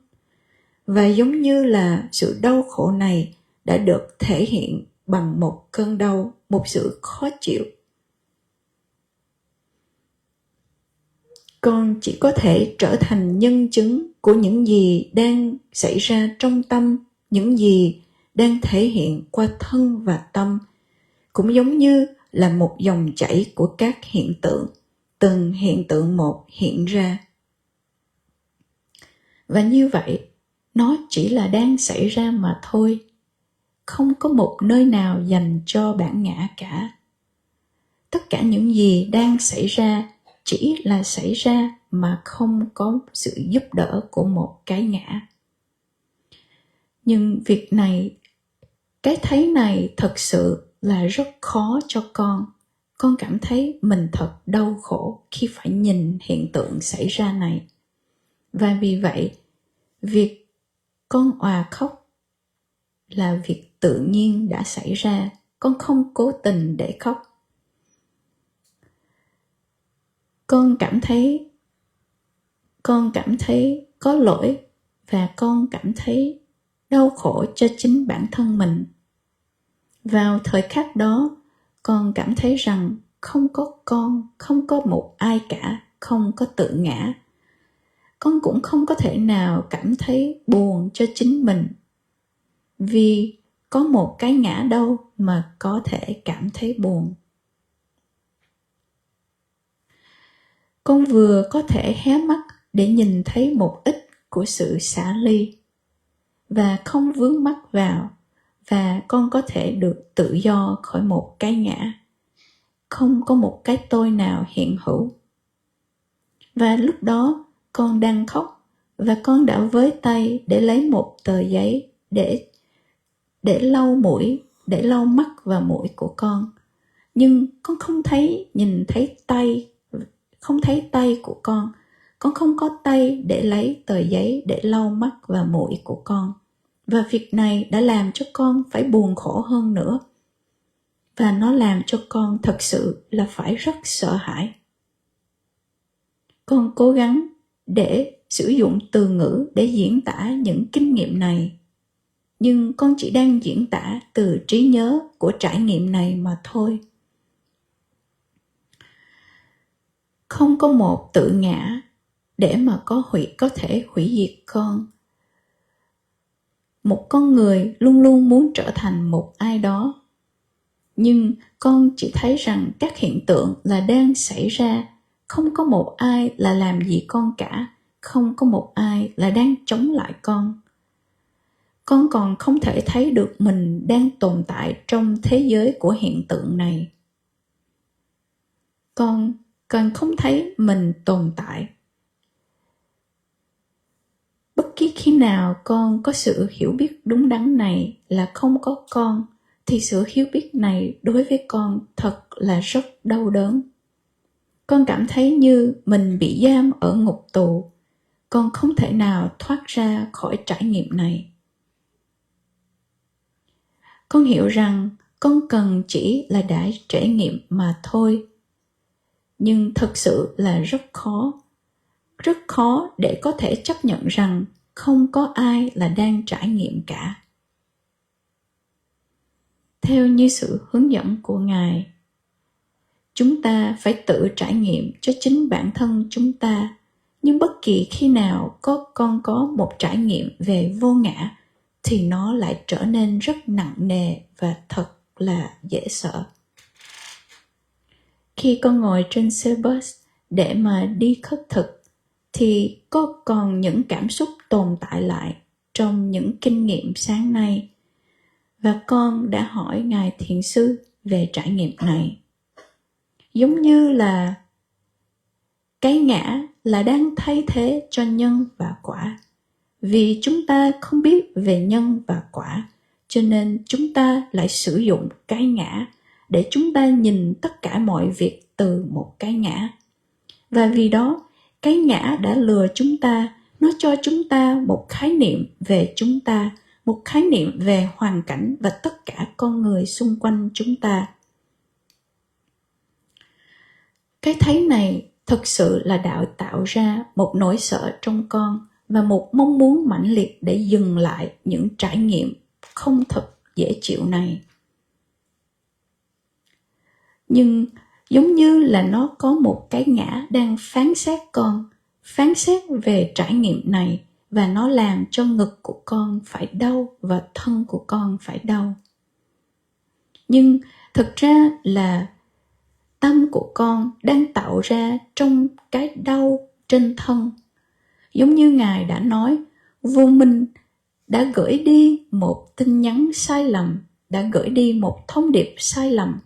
Và giống như là sự đau khổ này đã được thể hiện bằng một cơn đau, một sự khó chịu. Con chỉ có thể trở thành nhân chứng của những gì đang xảy ra trong tâm, những gì đang thể hiện qua thân và tâm, cũng giống như là một dòng chảy của các hiện tượng, từng hiện tượng một hiện ra. Và như vậy, nó chỉ là đang xảy ra mà thôi. Không có một nơi nào dành cho bản ngã cả. Tất cả những gì đang xảy ra chỉ là xảy ra mà không có sự giúp đỡ của một cái ngã. Nhưng việc này, cái thấy này thật sự là rất khó cho con. Con cảm thấy mình thật đau khổ khi phải nhìn hiện tượng xảy ra này. Và vì vậy, việc con òa khóc là việc tự nhiên đã xảy ra. Con không cố tình để khóc. Con cảm thấy có lỗi và con cảm thấy đau khổ cho chính bản thân mình. Vào thời khắc đó, con cảm thấy rằng không có con, không có một ai cả, không có tự ngã. Con cũng không có thể nào cảm thấy buồn cho chính mình, vì có một cái ngã đâu mà có thể cảm thấy buồn. Con vừa có thể hé mắt để nhìn thấy một ít của sự xả ly và không vướng mắc vào, và con có thể được tự do khỏi một cái ngã. Không có một cái tôi nào hiện hữu. Và lúc đó con đang khóc, và con đã với tay để lấy một tờ giấy để lau mũi, để lau mắt và mũi của con. Nhưng con không thấy tay của con. Con không có tay để lấy tờ giấy để lau mắt và mũi của con. Và việc này đã làm cho con phải buồn khổ hơn nữa. Và nó làm cho con thật sự là phải rất sợ hãi. Con cố gắng để sử dụng từ ngữ để diễn tả những kinh nghiệm này. Nhưng con chỉ đang diễn tả từ trí nhớ của trải nghiệm này mà thôi. Không có một tự ngã để mà có thể hủy diệt con. Một con người luôn luôn muốn trở thành một ai đó. Nhưng con chỉ thấy rằng các hiện tượng là đang xảy ra. Không có một ai là làm gì con cả. Không có một ai là đang chống lại con. Con còn không thể thấy được mình đang tồn tại trong thế giới của hiện tượng này. Con còn không thấy mình tồn tại. Bất kỳ khi nào con có sự hiểu biết đúng đắn này là không có con, thì sự hiểu biết này đối với con thật là rất đau đớn. Con cảm thấy như mình bị giam ở ngục tù. Con không thể nào thoát ra khỏi trải nghiệm này. Con hiểu rằng con cần chỉ là đã trải nghiệm mà thôi. Nhưng thật sự là rất khó để có thể chấp nhận rằng không có ai là đang trải nghiệm cả. Theo như sự hướng dẫn của Ngài, chúng ta phải tự trải nghiệm cho chính bản thân chúng ta. Nhưng bất kỳ khi nào con có một trải nghiệm về vô ngã, thì nó lại trở nên rất nặng nề và thật là dễ sợ. Khi con ngồi trên xe bus để mà đi khất thực, thì có còn những cảm xúc tồn tại lại trong những kinh nghiệm sáng nay. Và con đã hỏi Ngài Thiền Sư về trải nghiệm này. Giống như là cái ngã là đang thay thế cho nhân và quả. Vì chúng ta không biết về nhân và quả, cho nên chúng ta lại sử dụng cái ngã để chúng ta nhìn tất cả mọi việc từ một cái ngã. Và vì đó, cái ngã đã lừa chúng ta, nó cho chúng ta một khái niệm về chúng ta, một khái niệm về hoàn cảnh và tất cả con người xung quanh chúng ta. Cái thấy này thực sự là đạo tạo ra một nỗi sợ trong con và một mong muốn mãnh liệt để dừng lại những trải nghiệm không thật dễ chịu này. Nhưng giống như là nó có một cái ngã đang phán xét về trải nghiệm này, và nó làm cho ngực của con phải đau và thân của con phải đau. Nhưng thực ra là tâm của con đang tạo ra trong cái đau trên thân. Giống như Ngài đã nói, vô minh đã gửi đi một tin nhắn sai lầm, đã gửi đi một thông điệp sai lầm.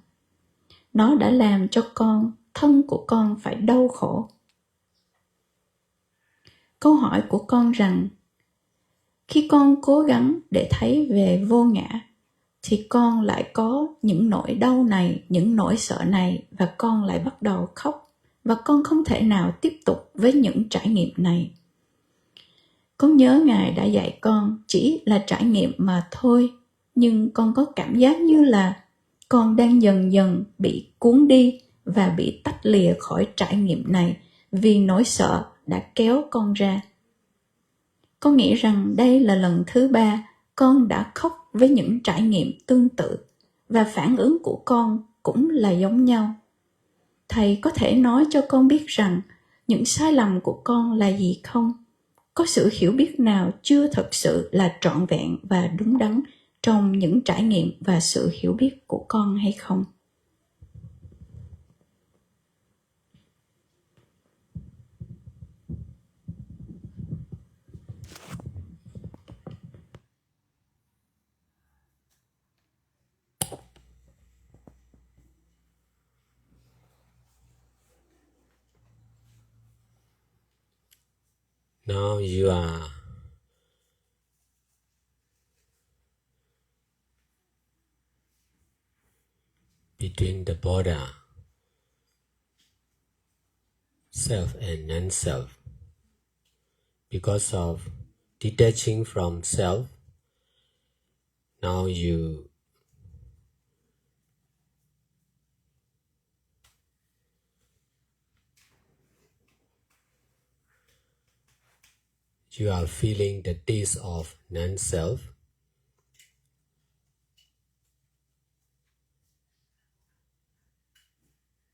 Nó đã làm cho thân của con phải đau khổ. Câu hỏi của con rằng, khi con cố gắng để thấy về vô ngã, thì con lại có những nỗi đau này, những nỗi sợ này, và con lại bắt đầu khóc, và con không thể nào tiếp tục với những trải nghiệm này. Con nhớ Ngài đã dạy con chỉ là trải nghiệm mà thôi, nhưng con có cảm giác như là con đang dần dần bị cuốn đi và bị tách lìa khỏi trải nghiệm này, vì nỗi sợ đã kéo con ra. Có nghĩa rằng đây là lần thứ 3 con đã khóc với những trải nghiệm tương tự và phản ứng của con cũng là giống nhau. Thầy có thể nói cho con biết rằng những sai lầm của con là gì không? Có sự hiểu biết nào chưa thật sự là trọn vẹn và đúng đắn trong những trải nghiệm và sự hiểu biết của con hay không? Now you are between the border, self and non-self. Because of detaching from self, now you are feeling the taste of non-self.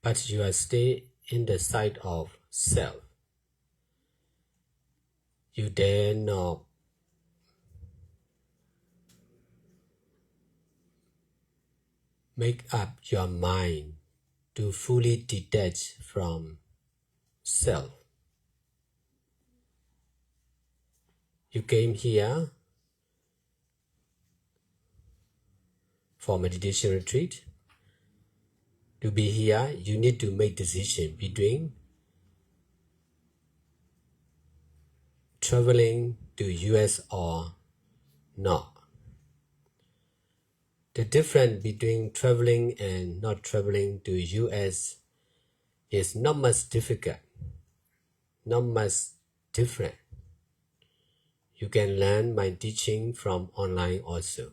But you are still in the side of self. You dare not make up your mind to fully detach from self. You came here for meditation retreat. To be here, you need to make decision between traveling to US or not. The difference between traveling and not traveling to US is not much difficult, not much different. You can learn my teaching from online also.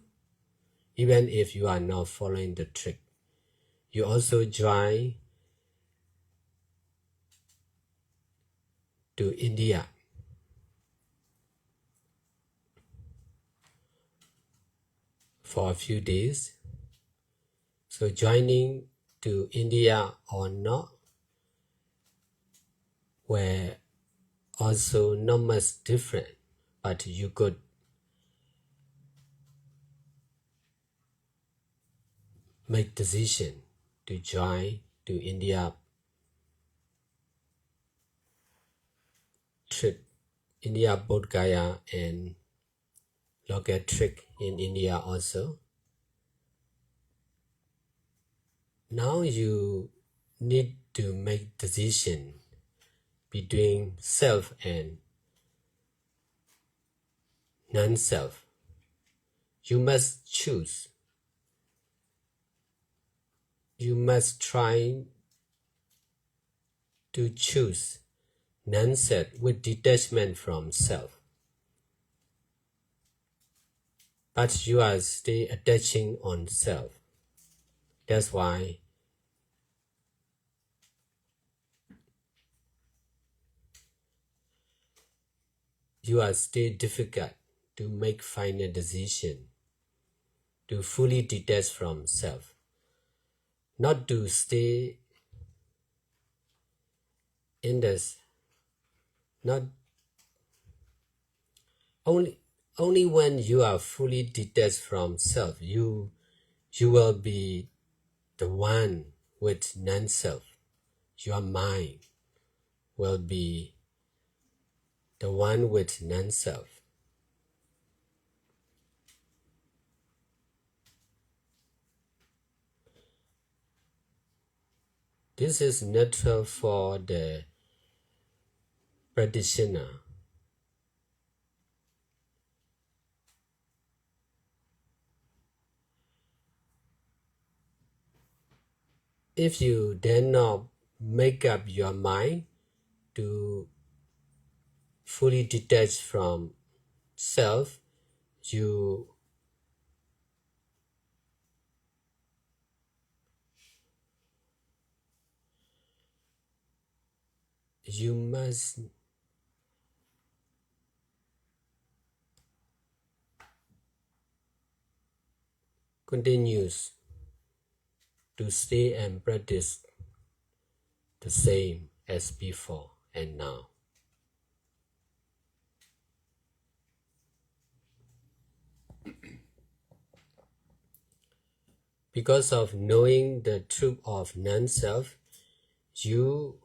Even if you are not following the trick, you also join to India. For a few days. So joining to India or not were also not much different, but you could make decision to join to India trip, India Bodh Gaya and local trick in India also. Now you need to make decision between self and non-self. You must choose. You must try to choose non-self with detachment from self. But you are still attaching on self. That's why you are still difficult to make final decision, to fully detach from self, not to stay in this, not only when you are fully detached from self, you will be the one with non-self. Your mind will be the one with non-self. This is natural for the practitioner. If you dare not make up your mind to fully detach from self, you must continues to stay and practice the same as before and now. Because of knowing the truth of non-self, you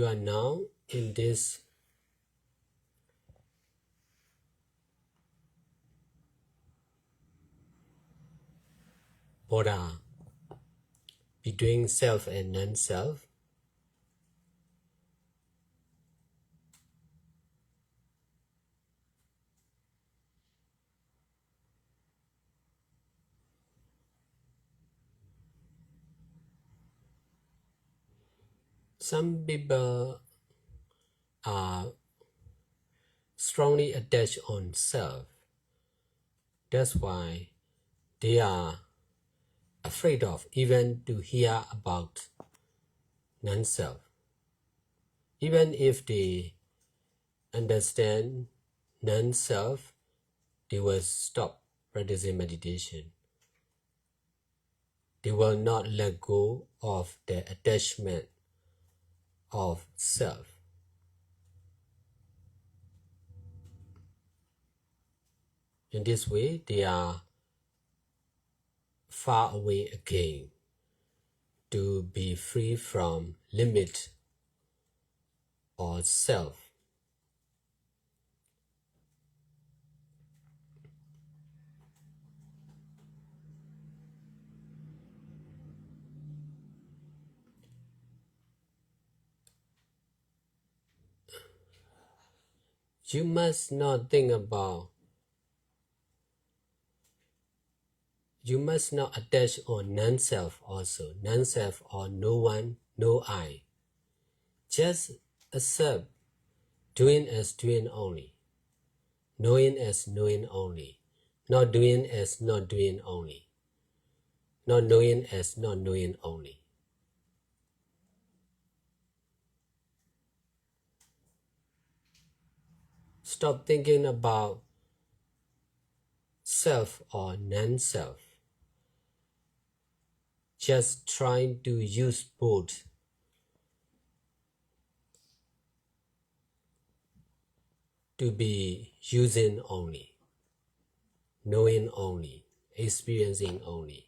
are now in this border between self and non-self. Some people are strongly attached on self. That's why they are afraid of even to hear about non-self. Even if they understand non-self, they will stop practicing meditation. They will not let go of their attachment of self. In this way, they are far away again to be free from limit or self. You must not think about, you must not attach on non-self also, non-self or no one, no I. Just accept doing as doing only, knowing as knowing only, not doing as not doing only, not knowing as not knowing only. Stop thinking about self or non-self. Just trying to use both to be using only, knowing only, experiencing only.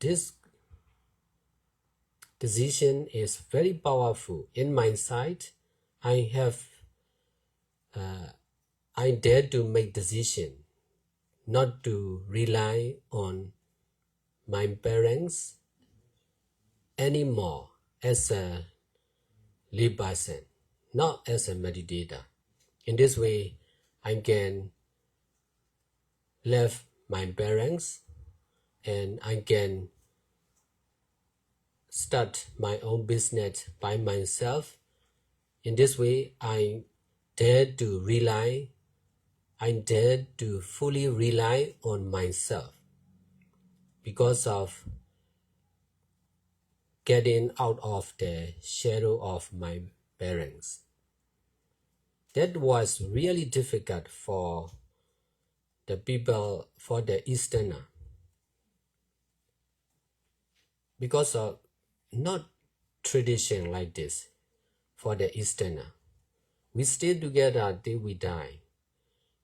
This decision is very powerful. In my sight, I dare to make decision not to rely on my parents anymore as a lay person, not as a meditator. In this way, I can leave my parents and I can start my own business by myself. In this way, I dare to fully rely on myself because of getting out of the shadow of my parents. That was really difficult for the people, for the Easterner, because of not tradition like this for the Easterner. We stay together till we die.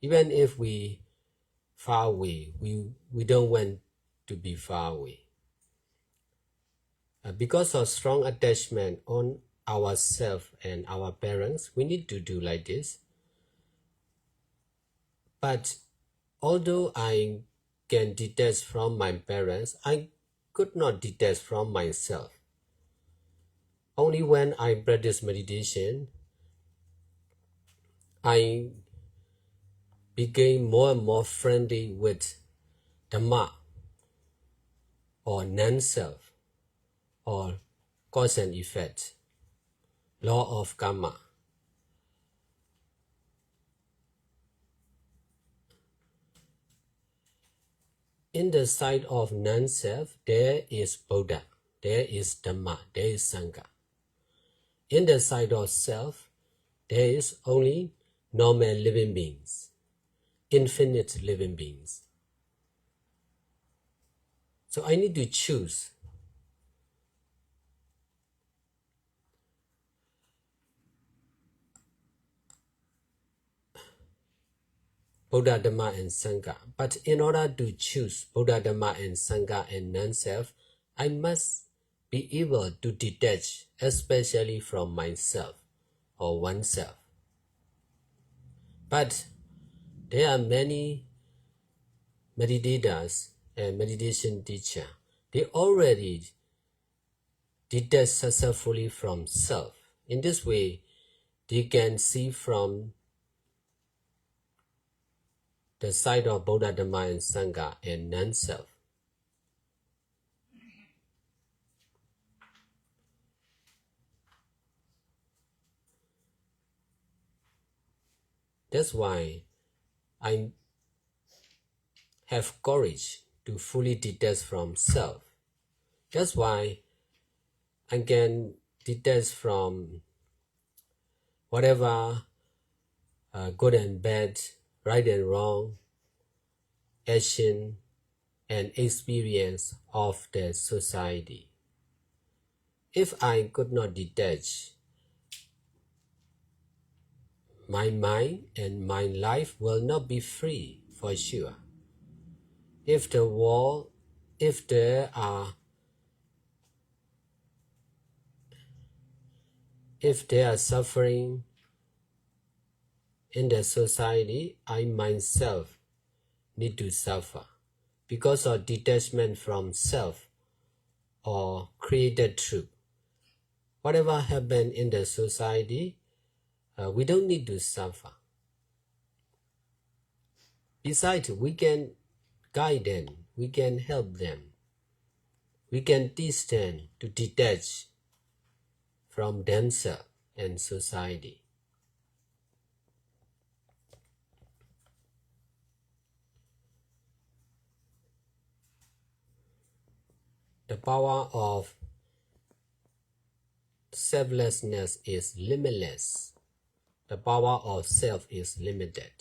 Even if we far away, we don't want to be far away. Because of strong attachment on ourselves and our parents, we need to do like this. But although I can detach from my parents, I could not detach from myself. Only when I practice meditation, I became more and more friendly with Dhamma or non-self or cause and effect, law of karma. In the side of non-self, there is Buddha, there is Dhamma, there is Sangha. In the side of self, there is only normal living beings, infinite living beings. So I need to choose. Buddha, Dhamma, and Sangha. But in order to choose Buddha, Dhamma, and Sangha and non-self, I must be able to detach, especially from myself or oneself. But there are many meditators and meditation teachers. They already detach successfully from self. In this way, they can see from the side of Buddha, Dhamma, and Sangha and non-self. That's why I have courage to fully detach from self. That's why I can detach from whatever good and bad, right and wrong, action and experience of the society. If I could not detach, my mind and my life will not be free for sure. If the world, if there are suffering in the society, I myself need to suffer because of detachment from self or created truth. Whatever happened in the society, we don't need to suffer. Besides, we can guide them, we can help them, we can teach them to detach from themselves and society. The power of selflessness is limitless. The power of self is limited.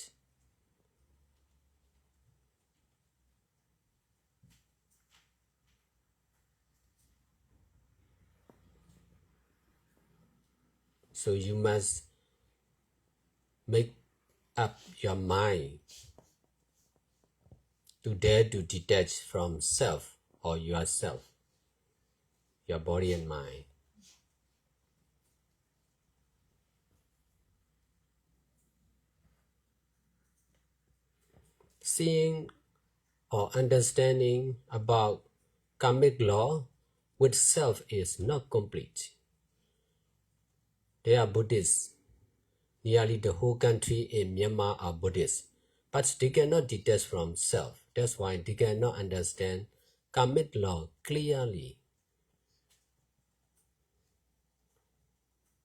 So you must make up your mind to dare to detach from self or yourself, your body and mind. Seeing or understanding about karmic law with self is not complete. There are Buddhists. Nearly the whole country in Myanmar are Buddhists, but they cannot detach from self. That's why they cannot understand karmic law clearly.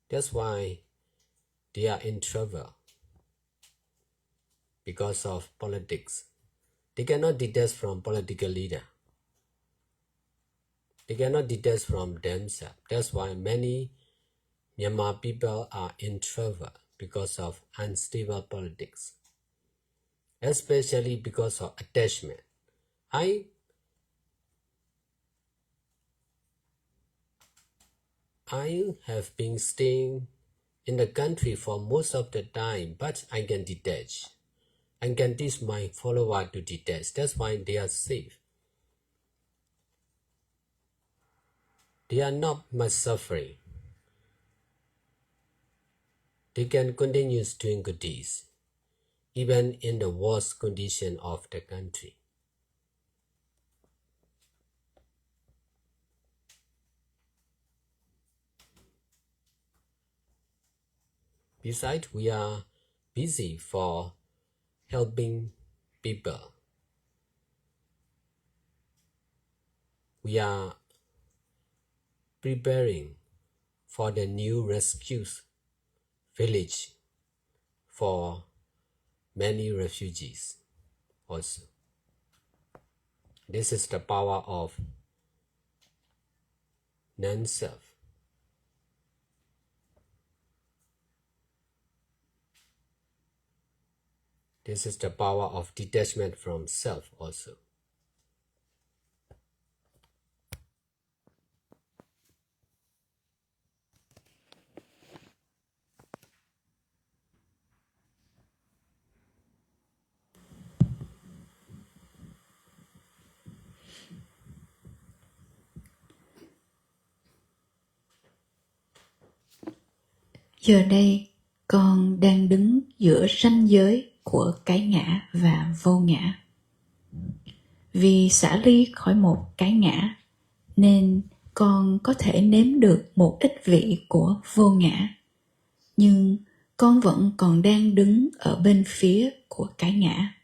That's why they are in trouble because of politics. They cannot detach from political leader. They cannot detach from themselves. That's why many Myanmar people are in trouble because of unstable politics, especially because of attachment. I have been staying in the country for most of the time, but I can detach. I can teach my follower to detach. That's why they are safe. They are not much suffering. They can continue doing good deeds, even in the worst condition of the country. Besides, we are busy for helping people. We are preparing for the new rescue village for many refugees also. This is the power of non-self. This is the power of detachment from self also. Giờ đây, con đang đứng giữa ranh giới của cái ngã và vô ngã. Vì xả ly khỏi một cái ngã, nên con có thể nếm được một ít vị của vô ngã. Nhưng con vẫn còn đang đứng ở bên phía của cái ngã.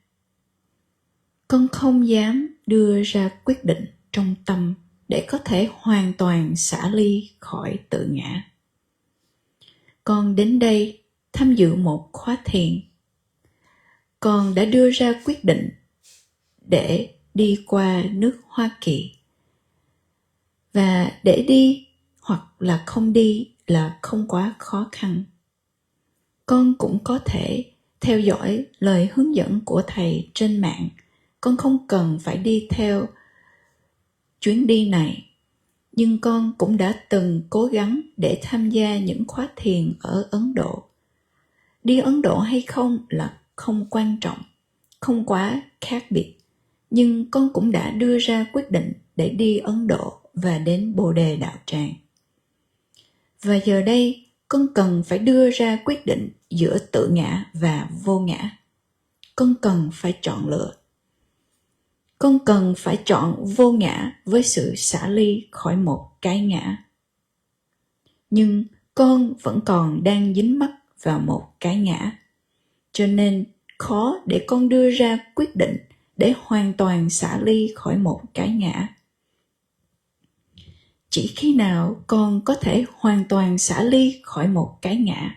Con không dám đưa ra quyết định trong tâm để có thể hoàn toàn xả ly khỏi tự ngã. Con đến đây tham dự một khóa thiền. Con đã đưa ra quyết định để đi qua nước Hoa Kỳ. Và để đi hoặc là không đi là không quá khó khăn. Con cũng có thể theo dõi lời hướng dẫn của thầy trên mạng. Con không cần phải đi theo chuyến đi này. Nhưng con cũng đã từng cố gắng để tham gia những khóa thiền ở Ấn Độ. Đi Ấn Độ hay không là không quan trọng, không quá khác biệt. Nhưng con cũng đã đưa ra quyết định để đi Ấn Độ và đến Bồ Đề Đạo Tràng. Và giờ đây, con cần phải đưa ra quyết định giữa tự ngã và vô ngã. Con cần phải chọn lựa. Con cần phải chọn vô ngã với sự xả ly khỏi một cái ngã. Nhưng con vẫn còn đang dính mắc vào một cái ngã. Cho nên khó để con đưa ra quyết định để hoàn toàn xả ly khỏi một cái ngã. Chỉ khi nào con có thể hoàn toàn xả ly khỏi một cái ngã,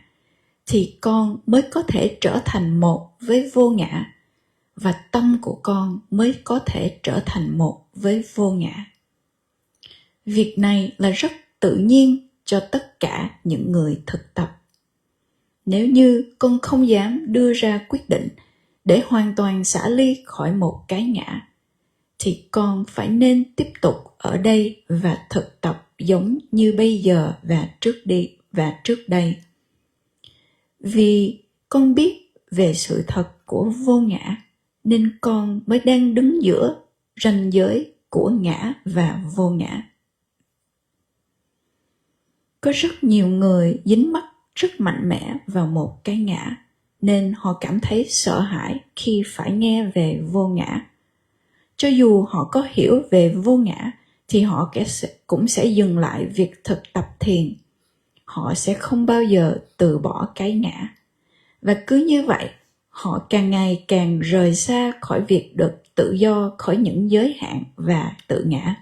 thì con mới có thể trở thành một với vô ngã, và tâm của con mới có thể trở thành một với vô ngã. Việc này là rất tự nhiên cho tất cả những người thực tập. Nếu như con không dám đưa ra quyết định để hoàn toàn xả ly khỏi một cái ngã, thì con phải nên tiếp tục ở đây và thực tập giống như bây giờ và trước đây. Vì con biết về sự thật của vô ngã, nên con mới đang đứng giữa ranh giới của ngã và vô ngã. Có rất nhiều người dính mắc rất mạnh mẽ vào một cái ngã, nên họ cảm thấy sợ hãi khi phải nghe về vô ngã. Cho dù họ có hiểu về vô ngã, thì họ cũng sẽ dừng lại việc thực tập thiền. Họ sẽ không bao giờ từ bỏ cái ngã. Và cứ như vậy, họ càng ngày càng rời xa khỏi việc được tự do khỏi những giới hạn và tự ngã.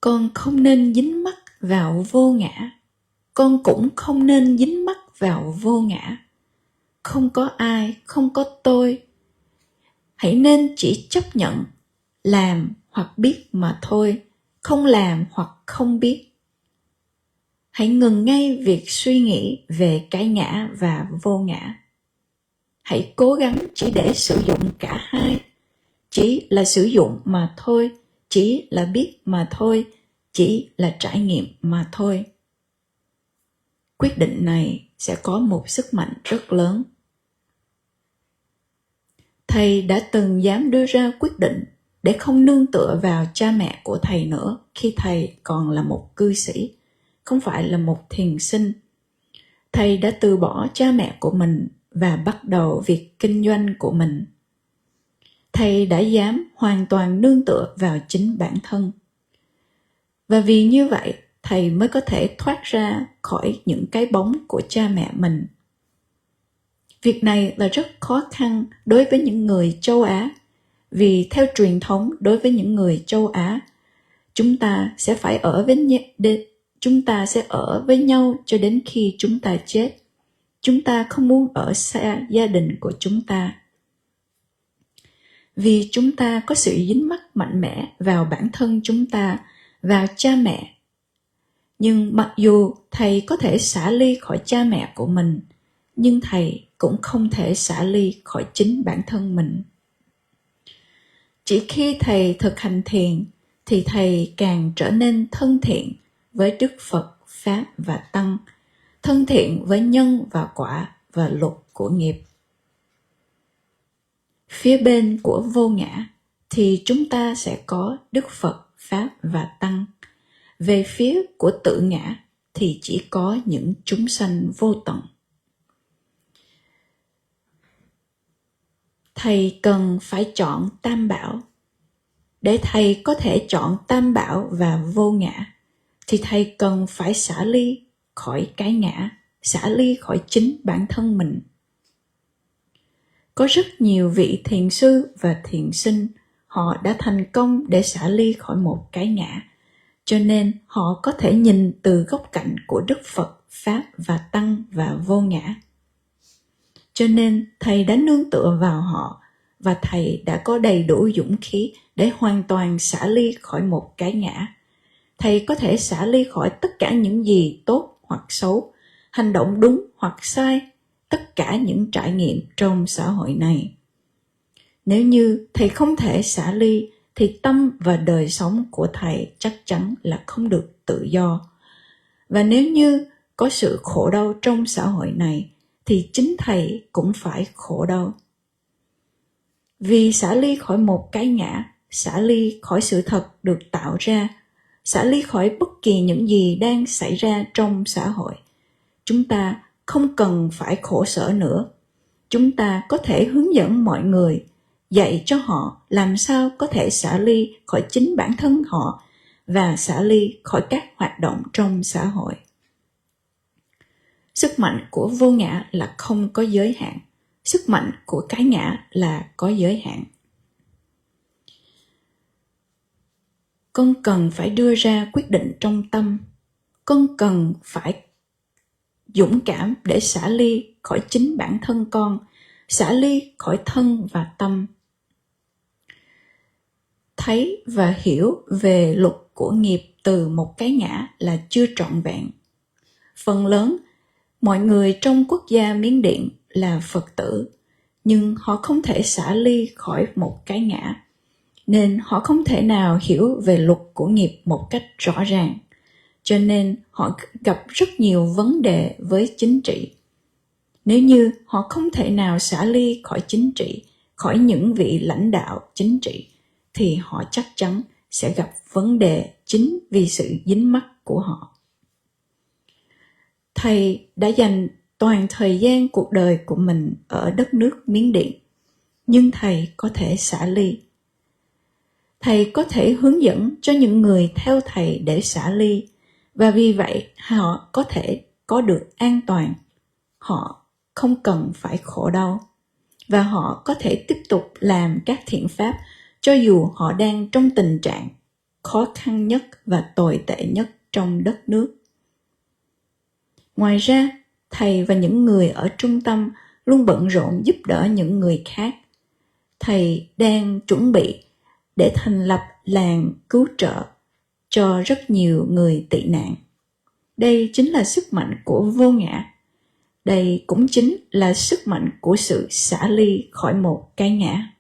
Con không nên dính mắc vào vô ngã. Con cũng không nên dính mắc vào vô ngã. Không có ai, không có tôi. Hãy nên chỉ chấp nhận làm hoặc biết mà thôi, không làm hoặc không biết. Hãy ngừng ngay việc suy nghĩ về cái ngã và vô ngã. Hãy cố gắng chỉ để sử dụng cả hai. Chỉ là sử dụng mà thôi, chỉ là biết mà thôi, chỉ là trải nghiệm mà thôi. Quyết định này sẽ có một sức mạnh rất lớn. Thầy đã từng dám đưa ra quyết định để không nương tựa vào cha mẹ của thầy nữa khi thầy còn là một cư sĩ, không phải là một thiền sinh. Thầy đã từ bỏ cha mẹ của mình và bắt đầu việc kinh doanh của mình. Thầy đã dám hoàn toàn nương tựa vào chính bản thân. Và vì như vậy, thầy mới có thể thoát ra khỏi những cái bóng của cha mẹ mình. Việc này là rất khó khăn đối với những người châu Á, vì theo truyền thống đối với những người châu Á, chúng ta sẽ ở với nhau cho đến khi chúng ta chết. Chúng ta không muốn ở xa gia đình của chúng ta. Vì chúng ta có sự dính mắc mạnh mẽ vào bản thân chúng ta, vào cha mẹ. Nhưng mặc dù thầy có thể xả ly khỏi cha mẹ của mình, nhưng thầy cũng không thể xả ly khỏi chính bản thân mình. Chỉ khi thầy thực hành thiền thì thầy càng trở nên thân thiện với Đức Phật, Pháp và Tăng, thân thiện với nhân và quả và luật của nghiệp. Phía bên của vô ngã thì chúng ta sẽ có Đức Phật, Pháp và Tăng. Về phía của tự ngã thì chỉ có những chúng sanh vô tận. Thầy cần phải chọn tam bảo. Để thầy có thể chọn tam bảo và vô ngã, thì thầy cần phải xả ly khỏi cái ngã, xả ly khỏi chính bản thân mình. Có rất nhiều vị thiền sư và thiền sinh, họ đã thành công để xả ly khỏi một cái ngã, cho nên họ có thể nhìn từ góc cạnh của Đức Phật, Pháp và Tăng và vô ngã. Cho nên thầy đã nương tựa vào họ, và thầy đã có đầy đủ dũng khí để hoàn toàn xả ly khỏi một cái ngã. Thầy có thể xả ly khỏi tất cả những gì tốt hoặc xấu, hành động đúng hoặc sai, tất cả những trải nghiệm trong xã hội này. Nếu như thầy không thể xả ly, thì tâm và đời sống của thầy chắc chắn là không được tự do. Và nếu như có sự khổ đau trong xã hội này, thì chính thầy cũng phải khổ đau. Vì xả ly khỏi một cái ngã, xả ly khỏi sự thật được tạo ra, xả ly khỏi bất kỳ những gì đang xảy ra trong xã hội, chúng ta không cần phải khổ sở nữa. Chúng ta có thể hướng dẫn mọi người, dạy cho họ làm sao có thể xả ly khỏi chính bản thân họ và xả ly khỏi các hoạt động trong xã hội. Sức mạnh của vô ngã là không có giới hạn. Sức mạnh của cái ngã là có giới hạn. Con cần phải đưa ra quyết định trong tâm. Con cần phải dũng cảm để xả ly khỏi chính bản thân con, xả ly khỏi thân và tâm. Thấy và hiểu về luật của nghiệp từ một cái ngã là chưa trọn vẹn. Phần lớn, mọi người trong quốc gia Miến Điện là Phật tử, nhưng họ không thể xả ly khỏi một cái ngã, nên họ không thể nào hiểu về luật của nghiệp một cách rõ ràng. Cho nên họ gặp rất nhiều vấn đề với chính trị. Nếu như họ không thể nào xả ly khỏi chính trị, khỏi những vị lãnh đạo chính trị, thì họ chắc chắn sẽ gặp vấn đề chính vì sự dính mắc của họ. Thầy đã dành toàn thời gian cuộc đời của mình ở đất nước Miến Điện, nhưng thầy có thể xả ly. Thầy có thể hướng dẫn cho những người theo thầy để xả ly, và vì vậy họ có thể có được an toàn. Họ không cần phải khổ đau, và họ có thể tiếp tục làm các thiện pháp cho dù họ đang trong tình trạng khó khăn nhất và tồi tệ nhất trong đất nước. Ngoài ra, thầy và những người ở trung tâm luôn bận rộn giúp đỡ những người khác. Thầy đang chuẩn bị để thành lập làng cứu trợ cho rất nhiều người tị nạn. Đây chính là sức mạnh của vô ngã. Đây cũng chính là sức mạnh của sự xả ly khỏi một cái ngã.